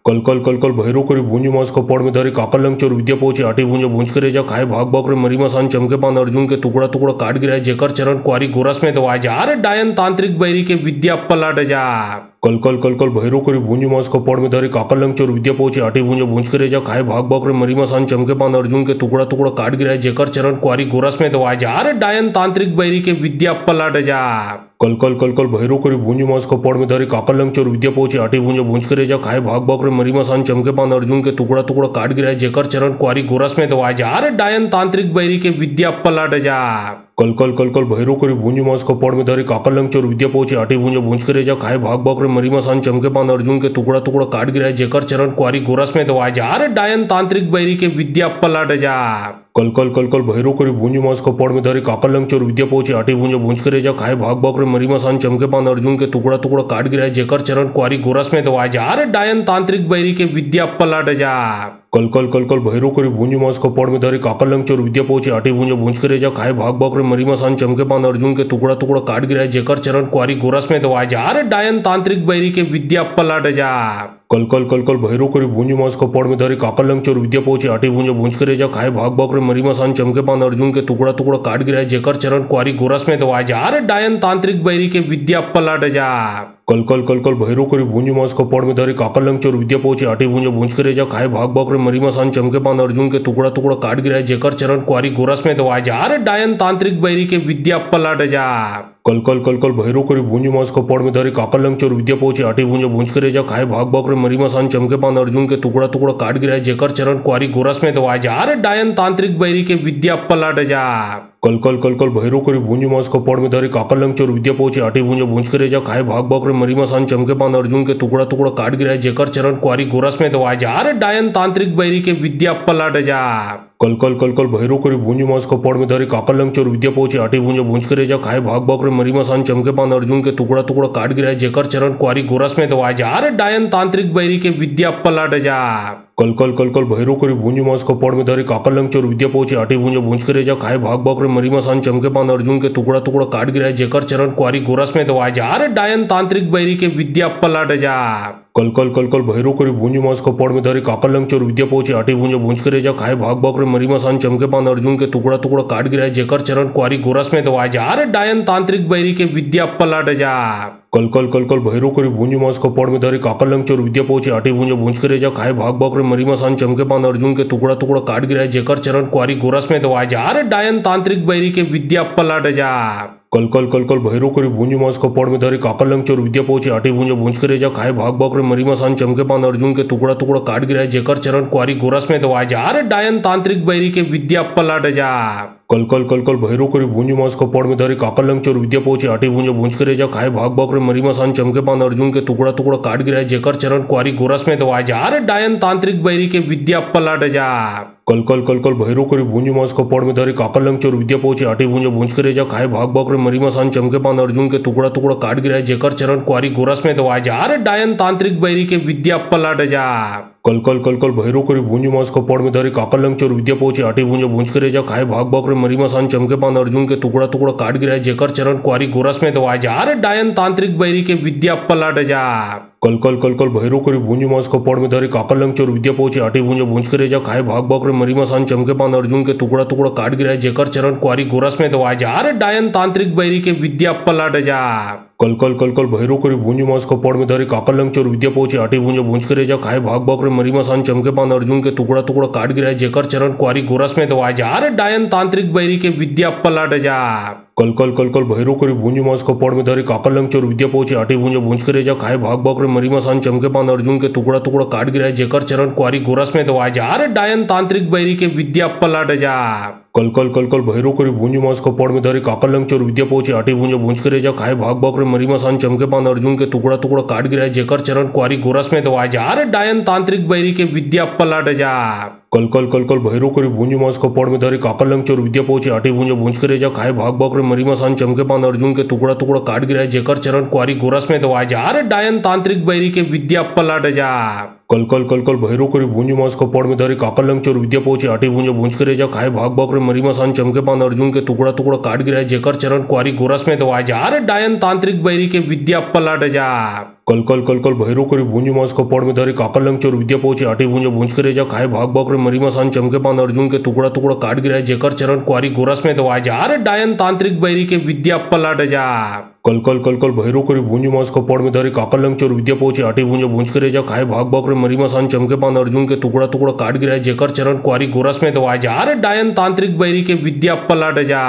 कल कल कल कल भैरू करी भूंज मास कपाड़ में धरी काकलंग चोर विद्या पहुंची आटी भूंज के रेजा खाए भाग भाग रे मरी मसान चमके पान अर्जुन के टुकड़ा टुकड़ा काट गिरा जेकर चरण कुआरी गोरस में दवाए जा रे डायन तांत्रिक बैरी के विद्या पलट जा कल कल कल कल भैरू करी भूंज मास कपाड़ में धरी काकलंग चोर विद्या पहुंची आटी भूंज के रेजा खाए भाग भाग रे मरी मसान चमके पान अर्जुन के टुकड़ा टुकड़ा काट गिरा जेकर चरण कुआरी गोरस में दवाए जा रे डायन तांत्रिक बैरी के विद्या पलट जा कल कल कल कल भैरू करी भूंज मास कपाड़ में धरी काकलंग चोर विद्या पहुंची आटी भूंज के रेजा खाए भाग भाग रे मरी मसान चमके पान अर्जुन के टुकड़ा टुकड़ा काट गिरा जेकर चरण कुआरी गोरस में दवाए जा रे डायन तांत्रिक बैरी के विद्या पलट जा कल कल कल कल भैरू करी भूंज मास कपाड़ में धरी काकलंग चोर विद्या पहुंची आटी भूंज के रेजा खाए भाग भाग रे मरी मसान चमके पान अर्जुन के टुकड़ा टुकड़ा काट गिरा जेकर चरण कुआरी गोरस में दवाए जा रे डायन तांत्रिक बैरी के विद्या पलट जा कल कल कल कल भैरू करी भूंज मास कपाड़ में धरी काकलंग चोर विद्या पहुंची आटी भूंज के रेजा खाए भाग भाग रे मरी मसान चमके पान अर्जुन के टुकड़ा टुकड़ा काट गिरा जेकर चरण कुआरी गोरस में दवाए जा रे डायन तांत्रिक बैरी के विद्या पलट जा कल कल कल कल भैरू करी भूंज मास कपाड़ में धरी काकलंग चोर विद्या पहुंची आटी भूंज के रेजा खाए भाग भाग रे मरी मसान चमके पान अर्जुन के टुकड़ा टुकड़ा काट गिरा जेकर चरण कुआरी गोरस में दवाए जा रे डायन तांत्रिक बैरी के विद्या पलट जा कल कल कल कल भैरू करी भूंज मास कपाड़ में धरी काकलंग चोर विद्या पहुंची आटी भूंज के रेजा खाए भाग भाग रे मरी मसान चमके पान अर्जुन के टुकड़ा टुकड़ा काट गिरा जेकर चरण कुआरी गोरस में दवाए जा रे डायन तांत्रिक बैरी के विद्या पलट जा कल कल कल कल भैरू करी भूंज मास कपाड़ में धरी काकलंग चोर विद्या पहुंची आटी भूंज के रेजा खाए भाग भाग रे मरी मसान चमके पान अर्जुन के टुकड़ा टुकड़ा काट गिरा जेकर चरण कुआरी गोरस में दवाए जा रे डायन तांत्रिक बैरी के विद्या पलट जा कल कल कल कल भैरू करी भूंज मास कपाड़ में धरी काकलंग चोर विद्या पहुंची आटी भूंज के रेजा खाए भाग भाग रे मरी मसान चमके पान अर्जुन के टुकड़ा टुकड़ा काट गिरा जेकर चरण कुआरी गोरस में दवाए जा रे डायन तांत्रिक बैरी के विद्या पलट जा कल कल कल कल भैरू करी भूंज मास कपाड़ में धरी काकलंग चोर विद्या पहुंची आटी भूंज के रेजा खाए भाग भाग रे मरी मसान चमके पान अर्जुन के टुकड़ा टुकड़ा काट गिरा जेकर चरण कुआरी गोरस में दवाए जा रे डायन तांत्रिक बैरी के विद्या पलट जा कल कल कल कल भैरू करी भूंज मास कपाड़ में धरी काकलंग चोर विद्या पहुंची आटी भूंज के रेजा खाए भाग भाग रे मरी मसान चमके पान अर्जुन के टुकड़ा टुकड़ा काट गिरा जेकर चरण कुआरी गोरस में दवाए जा रे डायन तांत्रिक बैरी के विद्या पलट जा कल कल कल कल भैरू करी भूंज मास कपाड़ में धरी काकलंग चोर विद्या पहुंची आटी भूंज के रेजा खाए भाग भाग रे मरी मसान चमके पान अर्जुन के टुकड़ा टुकड़ा काट गिरा जेकर चरण कुआरी गोरस में दवाए जा रे डायन तांत्रिक बैरी के विद्या पलट जा कल कल कल कल भैरू करी भूंज मास कपाड़ में धरी काकलंग चोर विद्या पहुंची आटी भूंज के रेजा खाए भाग भाग रे मरी मसान चमके पान अर्जुन के टुकड़ा टुकड़ा काट गिरा जेकर चरण कुआरी गोरस में दवाए जा रे डायन तांत्रिक बैरी के विद्या पलट जा कल कल कल कल भैरू करी भूंज मास कपाड़ में धरी काकलंग चोर विद्या पहुंची आटी भूंज के रेजा खाए भाग भाग रे मरी मसान चमके पान अर्जुन के टुकड़ा टुकड़ा काट गिरा जेकर चरण कुआरी गोरस में दवाए जा रे डायन तांत्रिक बैरी के विद्या पलट जा कल कल कल कल भैरू करी भूंज मास कपाड़ में धरी काकलंग चोर विद्या पहुंची आटी भूंज के रेजा खाए भाग भाग रे मरी मसान चमके पान अर्जुन के टुकड़ा टुकड़ा काट गिरा जेकर चरण कुआरी गोरस में दवाए जा रे डायन तांत्रिक बैरी के विद्या पलट जा कल कल कल कल भैरू करी भूंज मास कपाड़ में धरी काकलंग चोर विद्या पहुंची आटी भूंज के रेजा खाए भाग भाग रे मरी मसान चमके पान अर्जुन के टुकड़ा टुकड़ा काट गिरा जेकर चरण कुआरी गोरस में दवाए जा रे डायन तांत्रिक बैरी के विद्या पलट जा कल कल कल कल भैरू करी भूंज मास कपाड़ में धरी काकलंग चोर विद्या पहुंची आटी भूंज के रेजा खाए भाग भाग रे मरी मसान चमके पान अर्जुन के टुकड़ा टुकड़ा काट गिरा जेकर चरण कुआरी गोरस में दवाए जा रे डायन तांत्रिक बैरी के विद्या पलट जा कल कल कल कल भैरो करी भुंज मास कपाड़ में धरी काकल लंग चोर विद्या पहुंचे आटी भुंज भुंज के रेजा खाए भाग भाग रे मरी मसान चमके पान अर्जुन के टुकड़ा टुकड़ा काट गिरा जेकर चरण कुआरी गोरस में दवाए जा रे डायन तांत्रिक बैरी के विद्या पलट जा कल कल कल कल भैरो करी भुंज मास कपाड़ में धरी काकल लंग चोर विद्या पहुंचे आटी भुंज भुंज के रेजा खाए भाग भाग रे मरी मसान चमके पान अर्जुन के टुकड़ा टुकड़ा काट गिरा जेकर चरण कुआरी गोरस में दवाए जा रे डायन तांत्रिक बैरी के विद्या पलट जा कल कल कल कल भैरो करी भुंज मास कपाड़ में धरी काकल लंग चोर विद्या पहुंचे आटी भुंज भुंज के रेजा खाए भाग भाग रे मरी मसान चमके पान अर्जुन के टुकड़ा टुकड़ा काट गिरा जेकर चरण कुआरी गोरस में दवाए जा रे डायन तांत्रिक बैरी के विद्या पलट जा कल कल कल कल भैरो करी भुंज मास कपाड़ में धरी काकल लंग चोर विद्या पहुंचे आटी भुंज भुंज के रेजा खाए भाग भाग रे मरी मसान चमके पान अर्जुन के टुकड़ा टुकड़ा काट गिरा जेकर चरण कुआरी गोरस में दवाए जा रे डायन तांत्रिक बैरी के विद्या पलट जा कल कल कल कल भैरो करी भुंज मास कपाड़ में धरी काकल लंग चोर विद्या पहुंचे आटी भुंज भुंज के रेजा खाए भाग भाग रे मरी मसान चमके पान अर्जुन के टुकड़ा टुकड़ा काट गिरा जेकर चरण कुआरी गोरस में दवाए जा रे डायन तांत्रिक बैरी के विद्या पलट जा कल कल कल कल भैरो करी भुंज मास कपाड़ में धरी काकल लंग चोर विद्या पहुंचे आटी भुंज भुंज के रेजा खाए भाग भाग रे मरी मसान चमके पान अर्जुन के टुकड़ा टुकड़ा काट गिरा जेकर चरण कुआरी गोरस में दवाए जा रे डायन तांत्रिक बैरी के विद्या पलट जा कल कल कल कल भैरो करी भुंज मास कपाड़ में धरी काकल लंग चोर विद्या पहुंचे आटी भुंज भुंज के रेजा खाए भाग भाग रे मरी मसान चमके पान अर्जुन के टुकड़ा टुकड़ा काट गिरा जेकर चरण कुआरी गोरस में दवाए जा रे डायन तांत्रिक बैरी के विद्या पलट जा कल कल कल कल भैरो करी भुंज मास कपाड़ में धरी काकल लंग चोर विद्या पहुंचे आटी भुंज भुंज के रेजा खाए भाग भाग रे मरी मसान चमके पान अर्जुन के टुकड़ा टुकड़ा काट गिरा जेकर चरण कुआरी गोरस में दवाए जा रे डायन तांत्रिक बैरी के विद्या पलट जा कल कल कल कल भैरो करी भुंज मास कपाड़ में धरी काकल लंग चोर विद्या पहुंचे आटी भुंज भुंज के रेजा खाए भाग भाग रे मरी मसान चमके पान अर्जुन के टुकड़ा टुकड़ा काट गिरा जेकर चरण कुआरी गोरस में दवाए जा रे डायन तांत्रिक बैरी के विद्या पलट जा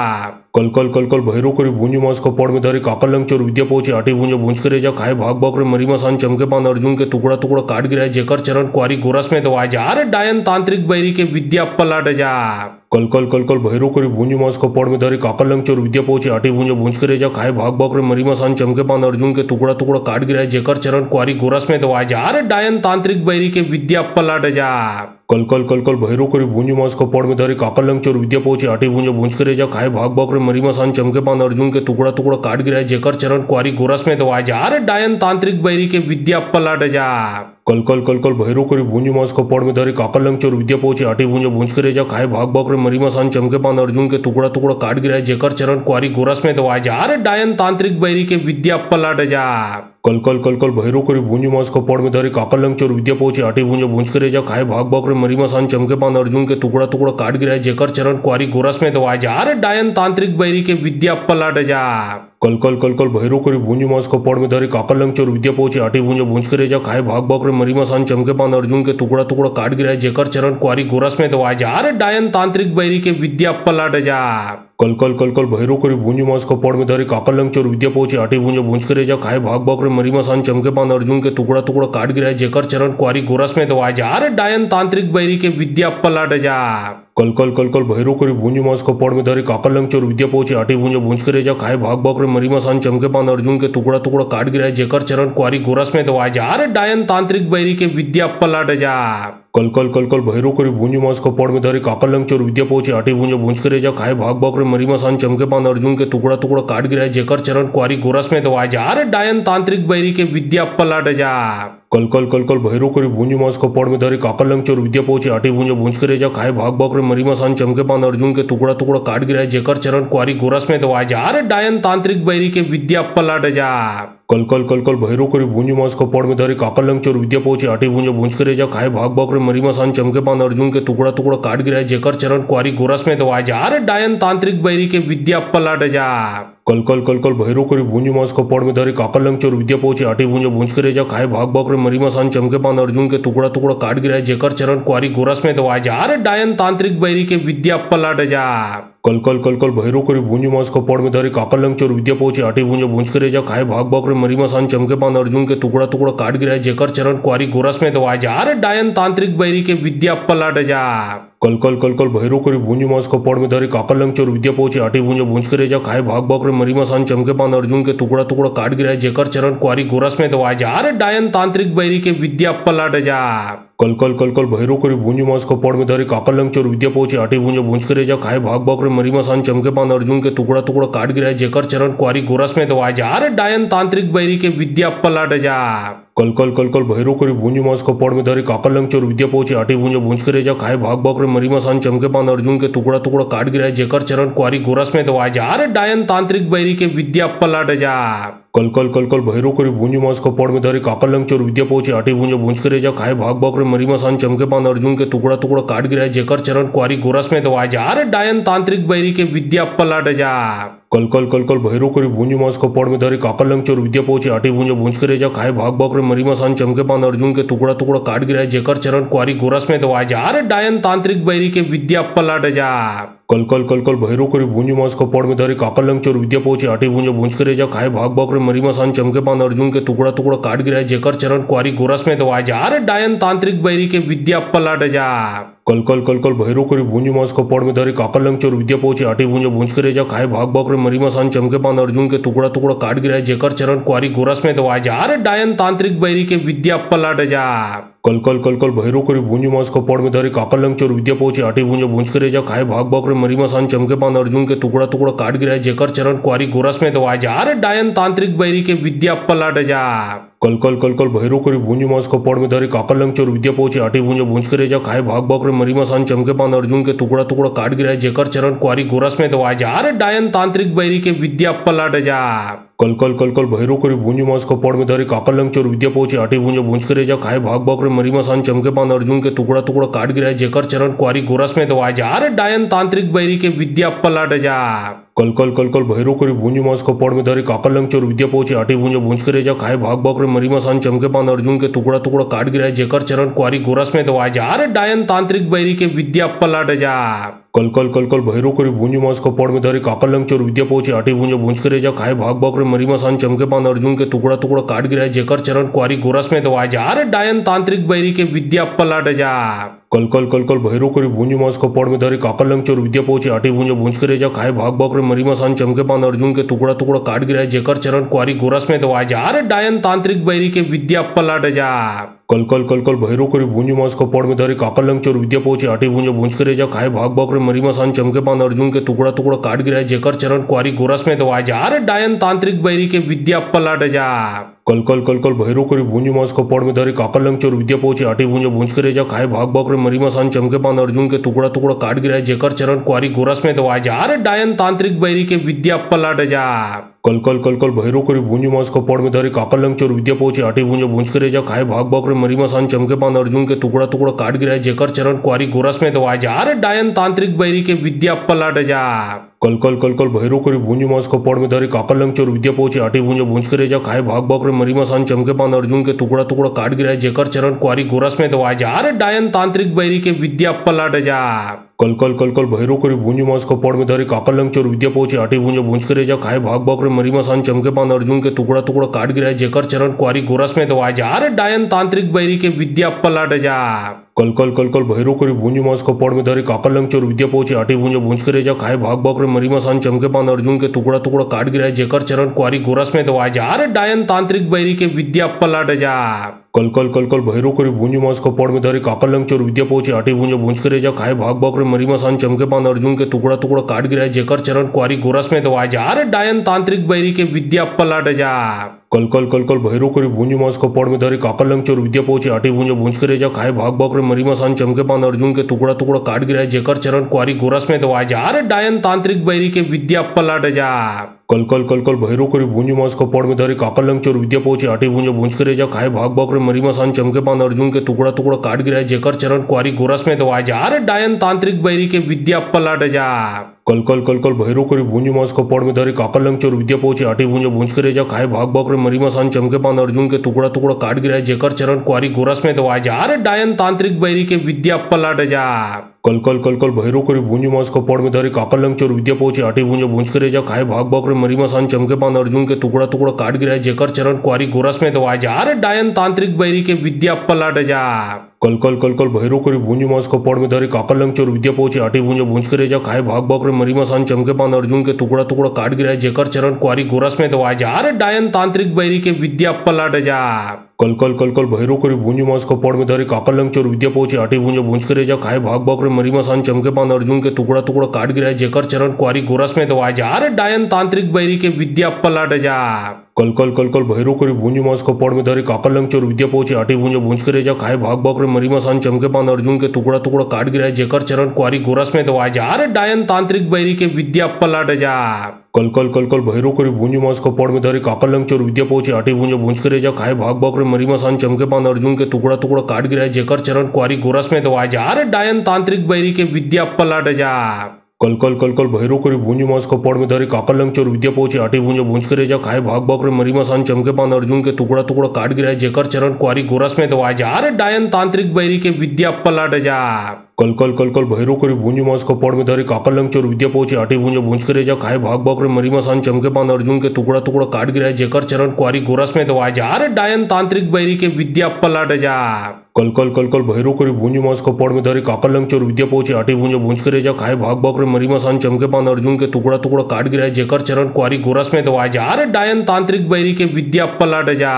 कल कल कल कल भैरो करी भुंज मास कपाड़ में धरी काकल लंग चोर विद्या पहुंचे आटी भुंज भुंज के रेजा खाए भाग भाग रे मरी मसान चमके पान अर्जुन के टुकड़ा टुकड़ा काट गिरा जेकर चरण कुआरी गोरस में दवाए जा रे डायन तांत्रिक बैरी के विद्या पलट जा कल कल कल कल भैरो करी भुंज मास कपाड़ में धरी काकल लंग चोर विद्या पहुंचे आटी भुंज भुंज के रेजा खाए भाग भाग रे मरी मसान चमके पान अर्जुन के टुकड़ा टुकड़ा काट गिरा जेकर चरण कुआरी गोरस में दवाए जा रे डायन तांत्रिक बैरी के विद्या पलट जा कल कल कल कल भैरो करी भुंज मास कपाड़ में धरी काकल लंग चोर विद्या पहुंचे आटी भुंज भुंज के रेजा खाए भाग भाग रे मरी मसान चमके पान अर्जुन के टुकड़ा टुकड़ा काट गिरा जेकर चरण कुआरी गोरस में दवाए जा रे डायन तांत्रिक बैरी के विद्या पलट जा कल कल कल कल भैरो करी भुंज मास कपाड़ में धरी काकल लंग चोर विद्या पहुंचे आटी भुंज भुंज के रेजा खाए भाग भाग रे मरी मसान चमके पान अर्जुन के टुकड़ा टुकड़ा काट गिरा जेकर चरण कुआरी गोरस में दवाए जा रे डायन तांत्रिक बैरी के विद्या पलट जा कल कल कल कल भैरो करी भुंज मास कपाड़ में धरी काकल लंग चोर विद्या पहुंचे आटी भुंज भुंज के रेजा खाए भाग भाग रे मरी मसान चमके पान अर्जुन के टुकड़ा टुकड़ा काट गिरा जेकर चरण कुआरी गोरस में दवाए जा रे डायन तांत्रिक बैरी के विद्या पलट जा कल कल कल कल भैरो करी भुंज मास कपाड़ में धरी काकल लंग चोर विद्या पहुंचे आटी भुंज भुंज के रेजा खाए भाग भाग रे मरी मसान चमके पान अर्जुन के टुकड़ा टुकड़ा काट गिरा जेकर चरण कुआरी गोरस में दवाए जा रे डायन तांत्रिक बैरी के विद्या पलट जा कल कल कल कल भैरो करी भुंज मास कपाड़ में धरी काकल लंग चोर विद्या पहुंचे आटी भुंज भुंज के रेजा खाए भाग भाग रे मरी मसान चमके पान अर्जुन के टुकड़ा टुकड़ा काट गिरा जेकर चरण कुआरी गोरस में दवाए जा रे डायन तांत्रिक बैरी के विद्या पलट जा कल कल कल कल भैरो करी भुंज मास कपाड़ में धरी काकल लंग चोर विद्या पहुंचे आटी भुंज भुंज के रेजा खाए भाग भाग रे मरी मसान चमके पान अर्जुन के टुकड़ा टुकड़ा काट गिरा जेकर चरण कुआरी गोरस में दवाए जा रे डायन तांत्रिक बैरी के विद्या पलट जा कल कल कल कल भैरो करी भुंज मास कपाड़ में धरी काकल लंग चोर विद्या पहुंचे आटी भुंज भुंज के रेजा खाए भाग भाग रे मरी मसान चमके पान अर्जुन के टुकड़ा टुकड़ा काट गिरा जेकर चरण कुआरी गोरस में दवाए जा रे डायन तांत्रिक बैरी के विद्या पलट जा कल कल कल कल भैरो करी भुंज मास कपाड़ में धरी काकल लंग चोर विद्या पहुंचे आटी भुंज भुंज के रेजा खाए भाग भाग रे मरी मसान चमके पान अर्जुन के टुकड़ा टुकड़ा काट गिरा जेकर चरण कुआरी गोरस में दवाए जा रे डायन तांत्रिक बैरी के विद्या पलट जा कल कल कल कल भैरो करी भुंज मास कपाड़ में धरी काकल लंग चोर विद्या पहुंचे आटी भुंज भुंज के रेजा खाए भाग भाग रे मरी मसान चमके पान अर्जुन के टुकड़ा टुकड़ा काट गिरा जेकर चरण कुआरी गोरस में दवाए जा रे डायन तांत्रिक बैरी के विद्या पलट जा कल कल कल कल भैरो करी भुंज मास कपाड़ में धरी काकल लंग चोर विद्या पहुंचे आटी भुंज भुंज के रेजा खाए भाग भाग रे मरी मसान चमके पान अर्जुन के टुकड़ा टुकड़ा काट गिरा जेकर चरण कुआरी गोरस में दवाए जा रे डायन तांत्रिक बैरी के विद्या पलट जा कल कल कल कल भैरो करी भुंज मास कपाड़ में धरी काकल लंग चोर विद्या पहुंचे आटी भुंज भुंज के रेजा खाए भाग भाग रे मरी मसान चमके पान अर्जुन के टुकड़ा टुकड़ा काट गिरा जेकर चरण कुआरी गोरस में दवाए जा रे डायन तांत्रिक बैरी के विद्या पलट जा कल कल कल कल भैरो करी भुंज मास कपाड़ में धरी काकल लंग चोर विद्या पहुंचे आटी भुंज भुंज के रेजा खाए भाग भाग रे मरी मसान चमके पान अर्जुन के टुकड़ा टुकड़ा काट गिरा जेकर चरण कुआरी गोरस में दवाए जा रे डायन तांत्रिक बैरी के विद्या पलट जा कल कल कल कल भैरो करी भुंज मास कपाड़ में धरी काकल लंग चोर विद्या पहुंचे आटी भुंज भुंज के रेजा खाए भाग भाग रे मरी मसान चमके पान अर्जुन के टुकड़ा टुकड़ा काट गिरा जेकर चरण कुआरी गोरस में दवाए जा रे डायन तांत्रिक बैरी के विद्या पलट जा कल कल कल कल भैरो करी भूंज मास कपाड़ में धरी काकल लंग चोर विद्या पहुंचे आटी भूंज के रेजा खाए भाग भाग रे मरी मसान चमके पान अर्जुन के टुकड़ा टुकड़ा काट गिराए जेकर चरण कुआरी गोरस में दवाए जा रे डायन तांत्रिक बैरी के विद्या पलट जा कल कल कल कल भैरो करी भूंज मास कपाड़ में धरी काकल लंग चोर विद्या पहुंचे आटी भूंज के रेजा खाए भाग भाग रे मरी मसान चमके पान अर्जुन के टुकड़ा टुकड़ा काट गिराए जेकर चरण कुआरी गोरस में दवाए जा रे डायन तांत्रिक बैरी के विद्या पलट जा कल कल कल कल भैरो करी भूंज मास कपाड़ में धरी काकल लंग चोर विद्या पहुंचे आटी भूंज के रेजा खाए भाग भाग रे मरी मसान चमके पान अर्जुन के टुकड़ा टुकड़ा काट गिराए जेकर चरण कुआरी गोरस में दवाए जा रे डायन तांत्रिक बैरी के विद्या पलट जा कल कल कल कल भैरो करी भूंज मास कपाड़ में धरी काकल लंग चोर विद्या पहुंचे आटी भूंज के रेजा खाए भाग भाग रे मरी मसान चमके पान अर्जुन के टुकड़ा टुकड़ा काट गिराए जेकर चरण कुआरी गोरस में दवाए जा रे डायन तांत्रिक बैरी के विद्या पलट जा कल कल कल कल भैरो करी भूंज मास कपाड़ में धरी काकल लंग चोर विद्या पहुंचे आटी भूंज के रेजा खाए भाग भाग रे मरी मसान चमके पान अर्जुन के टुकड़ा टुकड़ा काट गिराए जेकर चरण कुआरी गोरस में दवाए जा रे डायन तांत्रिक बैरी के विद्या पलट जा कल कल कल कल भैरो करी भूंज मास कपाड़ में धरी काकल लंग चोर विद्या पहुंचे आटी भूंज के रेजा खाए भाग भाग रे मरी मसान चमके पान अर्जुन के टुकड़ा टुकड़ा काट गिराए जेकर चरण कुआरी गोरस में दवाए जा रे डायन तांत्रिक बैरी के विद्या पलट जा कल कल कल कल भैरो करी भूंज मास कपाड़ में धरी काकल लंग चोर विद्या पहुंचे आटी भूंज के रेजा खाए भाग भाग रे मरी मसान चमके पान अर्जुन के टुकड़ा टुकड़ा काट गिराए जेकर चरण कुआरी गोरस में दवाए जा रे डायन तांत्रिक बैरी के विद्या पलट जा कल कल कल कल भैरो करी भूंज मास कपाड़ में धरी काकल लंग चोर विद्या पहुंचे आटी भूंज के रेजा खाए भाग भाग रे मरी मसान चमके पान अर्जुन के टुकड़ा टुकड़ा काट गिराए जेकर चरण कुआरी गोरस में दवाए जा रे डायन तांत्रिक बैरी के विद्या पलट जा कल कल कल कल भैरो करी भूंज मास कपाड़ में धरी काकल लंग चोर विद्या पहुंचे आटी भूंज के रेजा खाए भाग भाग रे मरी मसान चमके पान अर्जुन के टुकड़ा टुकड़ा काट गिराए जेकर चरण कुआरी गोरस में दवाए जा रे डायन तांत्रिक बैरी के विद्या पलट जा कल कल कल कल भैरो करी भूंज मास कपाड़ में धरी काकल लंग चोर विद्या पहुंचे आटी भूंज के रेजा खाए भाग भाग रे मरी मसान चमके पान अर्जुन के टुकड़ा टुकड़ा काट गिराए जेकर चरण कुआरी गोरस में दवाए जा रे डायन तांत्रिक बैरी के विद्या पलट जा कल कल कल कल भैरो करी भूंज मास कपाड़ में धरी काकल लंग चोर विद्या पहुंचे आटी भूंज के रेजा खाए भाग भाग रे मरी मसान चमके पान अर्जुन के टुकड़ा टुकड़ा काट गिराए जेकर चरण कुआरी गोरस में दवाए जा रे डायन तांत्रिक बैरी के विद्या पलट जा कल कल कल कल भैरो करी भूंज मास कपाड़ में धरी काकल लंग चोर विद्या पहुंचे आटी भूंज के रेजा खाए भाग भाग रे मरी मसान चमके पान अर्जुन के टुकड़ा टुकड़ा काट गिराए जेकर चरण कुआरी गोरस में दवाए जा रे डायन तांत्रिक बैरी के विद्या पलट जा कल कल कल कल भैरो करी भूंज मास कपाड़ में धरी काकल लंग चोर विद्या पहुंचे आटी भूंज के रेजा खाए भाग भाग रे मरी मसान चमके पान अर्जुन के टुकड़ा टुकड़ा काट गिराए जेकर चरण कुआरी गोरस में दवाए जा रे डायन तांत्रिक बैरी के विद्या पलट जा कल कल कल कल भैरो करी भूंज मास कपाड़ में धरी काकल लंग चोर विद्या पहुंचे आटी भूंज के रेजा खाए भाग भाग रे मरी मसान चमके पान अर्जुन के टुकड़ा टुकड़ा काट गिराए जेकर चरण कुआरी गोरस में दवाए जा रे डायन तांत्रिक बैरी के विद्या पलट जा कल कल कल कल भैरो करी भूंज मास कपाड़ में धरी काकल लंग चोर विद्या पहुंचे आटी भूंज के रेजा खाए भाग भाग रे मरी मसान चमके पान अर्जुन के टुकड़ा टुकड़ा काट गिराए जेकर चरण कुआरी गोरस में दवाए जा रे डायन तांत्रिक बैरी के विद्या पलट जा कल कल कल कल भैरो करी भूंज मास कपाड़ में धरी काकल लंग चोर विद्या पहुंचे आटी भूंज के रेजा खाए भाग भाग रे मरी मसान चमके पान अर्जुन के टुकड़ा टुकड़ा काट गिराए जेकर चरण कुआरी गोरस में दवाए जा रे डायन तांत्रिक बैरी के विद्या पलट जा कल कल कल कल भैरो करी भूंज मास कपाड़ में धरी काकल लंग चोर विद्या पहुंचे आटी भूंज के रेजा खाए भाग भाग रे मरी मसान चमके पान अर्जुन के टुकड़ा टुकड़ा काट गिराए जेकर चरण कुआरी गोरस में दवाए जा रे डायन तांत्रिक बैरी के विद्या पलट जा कल कल कल कल भैरो करी भूंज मास कपाड़ में धरी काकल लंग चोर विद्या पहुंचे आटी भूंज के रेजा खाए भाग भाग रे मरी मसान चमके पान अर्जुन के टुकड़ा टुकड़ा काट गिराए जेकर चरण कुआरी गोरस में दवाए जा रे डायन तांत्रिक बैरी के विद्या पलट जा कल कल कल कल भैरो करी भूंज मास कपाड़ में धरी काकल लंग चोर विद्या पहुंचे आटी भूंज के रेजा खाए भाग भाग रे मरी मसान चमके पान अर्जुन के टुकड़ा टुकड़ा काट गिराए जेकर चरण कुआरी गोरस में दवाए जा रे डायन तांत्रिक बैरी के विद्या पलट जा कल कल कल कल भैरो करी भूंज मास कपाड़ में धरी काकल लंग चोर विद्या पहुंचे आटी भूंज के रेजा खाए भाग भाग रे मरी मसान चमके पान अर्जुन के टुकड़ा टुकड़ा काट गिराए जेकर चरण कुआरी गोरस में दवाए जा रे डायन तांत्रिक बैरी के विद्या पलट जा कल कल कल कल भैरो करी भूंज मास कपाड़ में धरी काकल लंग चोर विद्या पहुंचे आटी भूंज के रेजा खाए भाग भाग रे मरी मसान चमके पान अर्जुन के टुकड़ा टुकड़ा काट गिराए जेकर चरण कुआरी गोरस में दवाए जा रे डायन तांत्रिक बैरी के विद्या पलट जा कल कल कल कल भैरो करी भूंज मास कपाड़ में धरी काकल लंग चोर विद्या पहुंचे आटी भूंज के रेजा खाए भाग भाग रे मरी मसान चमके पान अर्जुन के टुकड़ा टुकड़ा काट गिराए जेकर चरण कुआरी गोरस में दवाए जा रे डायन तांत्रिक बैरी के विद्या पलट जा कल कल कल कल भैरो करी भूंज मास कपाड़ में धरी काकल लंग चोर विद्या पहुंचे आटी भूंज के रेजा खाए भाग भाग रे मरी मसान चमके पान अर्जुन के टुकड़ा टुकड़ा काट गिराए जेकर चरण कुआरी गोरस में दवाए जा रे डायन तांत्रिक बैरी के विद्या पलट जा कल कल कल कल भैरू करी भूंजी मास कपाड़ में धरी काकर लंग चोर विद्या पहुंची आटी भूंजे भूंज के रेजा खाए भाग भाग रे मरी मसान चमके पान अर्जुन के टुकड़ा टुकड़ा काट गिराए जेकर चरण कुआरी गोरस में दवाए जा रे डायन तांत्रिक बैरी के विद्या पलट जा कल कल कल कल भैरू करी भूंजी मास कपाड़ में धरी काकर लंग चोर विद्या पहुंची आटी भूंजे भूंज के रेजा खाए भाग भाग रे मरी मसान चमके पान अर्जुन के टुकड़ा टुकड़ा काट गिराए जेकर चरण कुआरी गोरस में दवाए जा रे डायन तांत्रिक बैरी के विद्या पलट जा कल कल कल कल भैरू करी भूंजी मास कपाड़ में धरी काकर लंग चोर विद्या पहुंची आटी भूंजे भूंज के रेजा खाए भाग भाग रे मरी मसान चमके पान अर्जुन के टुकड़ा टुकड़ा काट गिराए जेकर चरण कुआरी गोरस में दवाए जा रे डायन तांत्रिक बैरी के विद्या पलट जा कल कल कल कल भैरू करी भूंजी मास कपाड़ में धरी काकर लंग चोर विद्या पहुंची आटी भूंजे भूंज के रेजा खाए भाग भाग रे मरी मसान चमके पान अर्जुन के टुकड़ा टुकड़ा काट गिराए जेकर चरण कुआरी गोरस में दवाए जा रे डायन तांत्रिक बैरी के विद्या पलट जा कल कल कल कल भैरू करी भूंजी मास कपाड़ में धरी काकर लंग चोर विद्या पहुंची आटी भूंजे भूंज के रेजा खाए भाग भाग रे मरी मसान चमके पान अर्जुन के टुकड़ा टुकड़ा काट गिराए जेकर चरण कुआरी गोरस में दवाए जा रे डायन तांत्रिक बैरी के विद्या पलट जा कल कल कल कल भैरू करी भूंजी मास कपाड़ में धरी काकर लंग चोर विद्या पहुंची आटी भूंजे भूंज के रेजा खाए भाग भाग रे मरी मसान चमके पान अर्जुन के टुकड़ा टुकड़ा काट गिराए जेकर चरण कुआरी गोरस में दवाए जा रे डायन तांत्रिक बैरी के विद्या पलट जा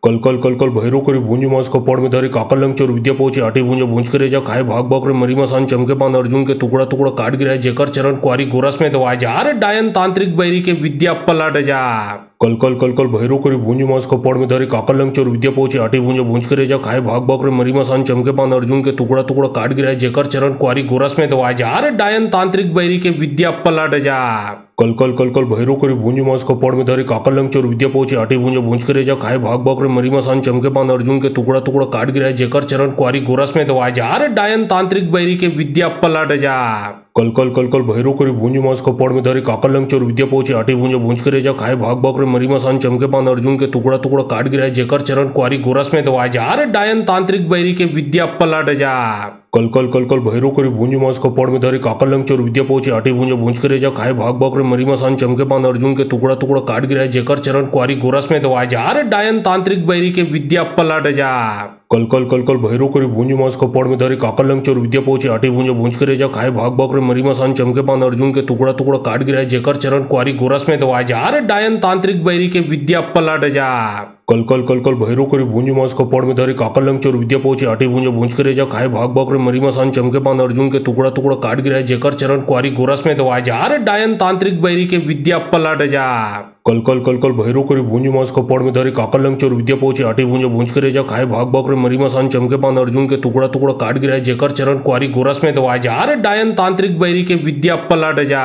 कल कल कल कल भैरू करी भूंजी मास कपाड़ में धरी काकर लंग चोर विद्या पहुंची आटी भूंजे भूंज के रेजा खाए भाग भाग रे मरी मसान चमके पान अर्जुन के टुकड़ा टुकड़ा काट गिराए जेकर चरण कुआरी गोरस में दवाए जा रे डायन तांत्रिक बैरी के विद्या पलट जा कल कल कल कल भैरू करी भूंजी मास कपाड़ में धरी काकर लंग चोर विद्या पहुंची आटी भूंजे भूंज के रेजा खाए भाग भाग रे मरी मसान चमके पान अर्जुन के टुकड़ा टुकड़ा काट गिराए जेकर चरण कुआरी गोरस में दवाए जा रे डायन तांत्रिक बैरी के विद्या पलट जा कल कल कल कल भैरू करी भूंजी मास कपाड़ में धरी काकर लंग चोर विद्या पहुंची आटी भूंजे भूंज के रेजा खाए भाग भाग रे मरी मसान चमके पान अर्जुन के टुकड़ा टुकड़ा काट गिराए जेकर चरण कुआरी गोरस में दवाए जा रे डायन तांत्रिक बैरी के विद्या पलट जा कल कल कल कल भैरू करी भूंजी मास कपाड़ में धरी काकर लंग चोर विद्या पहुंची आटी भूंजे भूंज के रेजा खाए भाग भाग रे मरी मसान चमके पान अर्जुन के टुकड़ा टुकड़ा काट गिराए जेकर चरण कुआरी गोरस में दवाए जा रे डायन तांत्रिक बैरी के विद्या पलट जा कल कल कल कल भैरू करी भूंजी मास कपाड़ में धरी काकर लंग चोर विद्या पहुंची आटी भूंजे भूंज के रेजा खाए भाग भाग रे मरी मसान चमके पान अर्जुन के टुकड़ा टुकड़ा काट गिराए जेकर चरण कुआरी गोरस में दवाए जा रे डायन तांत्रिक बैरी के विद्या पलट जा कल कल कल कल भैरू करी भूंजी मास कपाड़ में धरी काकर लंग चोर विद्या पहुंची आटी भूंजे भूंज के रेजा खाए भाग भाग रे मरी मसान चमके पान अर्जुन के टुकड़ा टुकड़ा काट गिराए जेकर चरण कुआरी गोरस में दवाए जा रे डायन तांत्रिक बैरी के विद्या पलट जा कल कल कल कल भैरू करी भूंजी मास कपाड़ में धरी काकर लंग चोर विद्या पहुंची आटी भूंजे भूंज के रेजा खाए भाग भाग रे मरी मसान चमके पान अर्जुन के टुकड़ा टुकड़ा काट गिराए जेकर चरण कुआरी गोरस में दवाए जा रे डायन तांत्रिक बैरी के विद्या पलट जा कल कल कल कल भैरू करी भूंजी मास कपाड़ में धरी काकर लंग चोर विद्या पहुंची आटी भूंजे भूंज के रेजा खाए भाग भाग रे मरी मसान चमके पान अर्जुन के टुकड़ा टुकड़ा काट गिराए जेकर चरण कुआरी गोरस में दवाए जा रे डायन तांत्रिक बैरी के विद्या पलट जा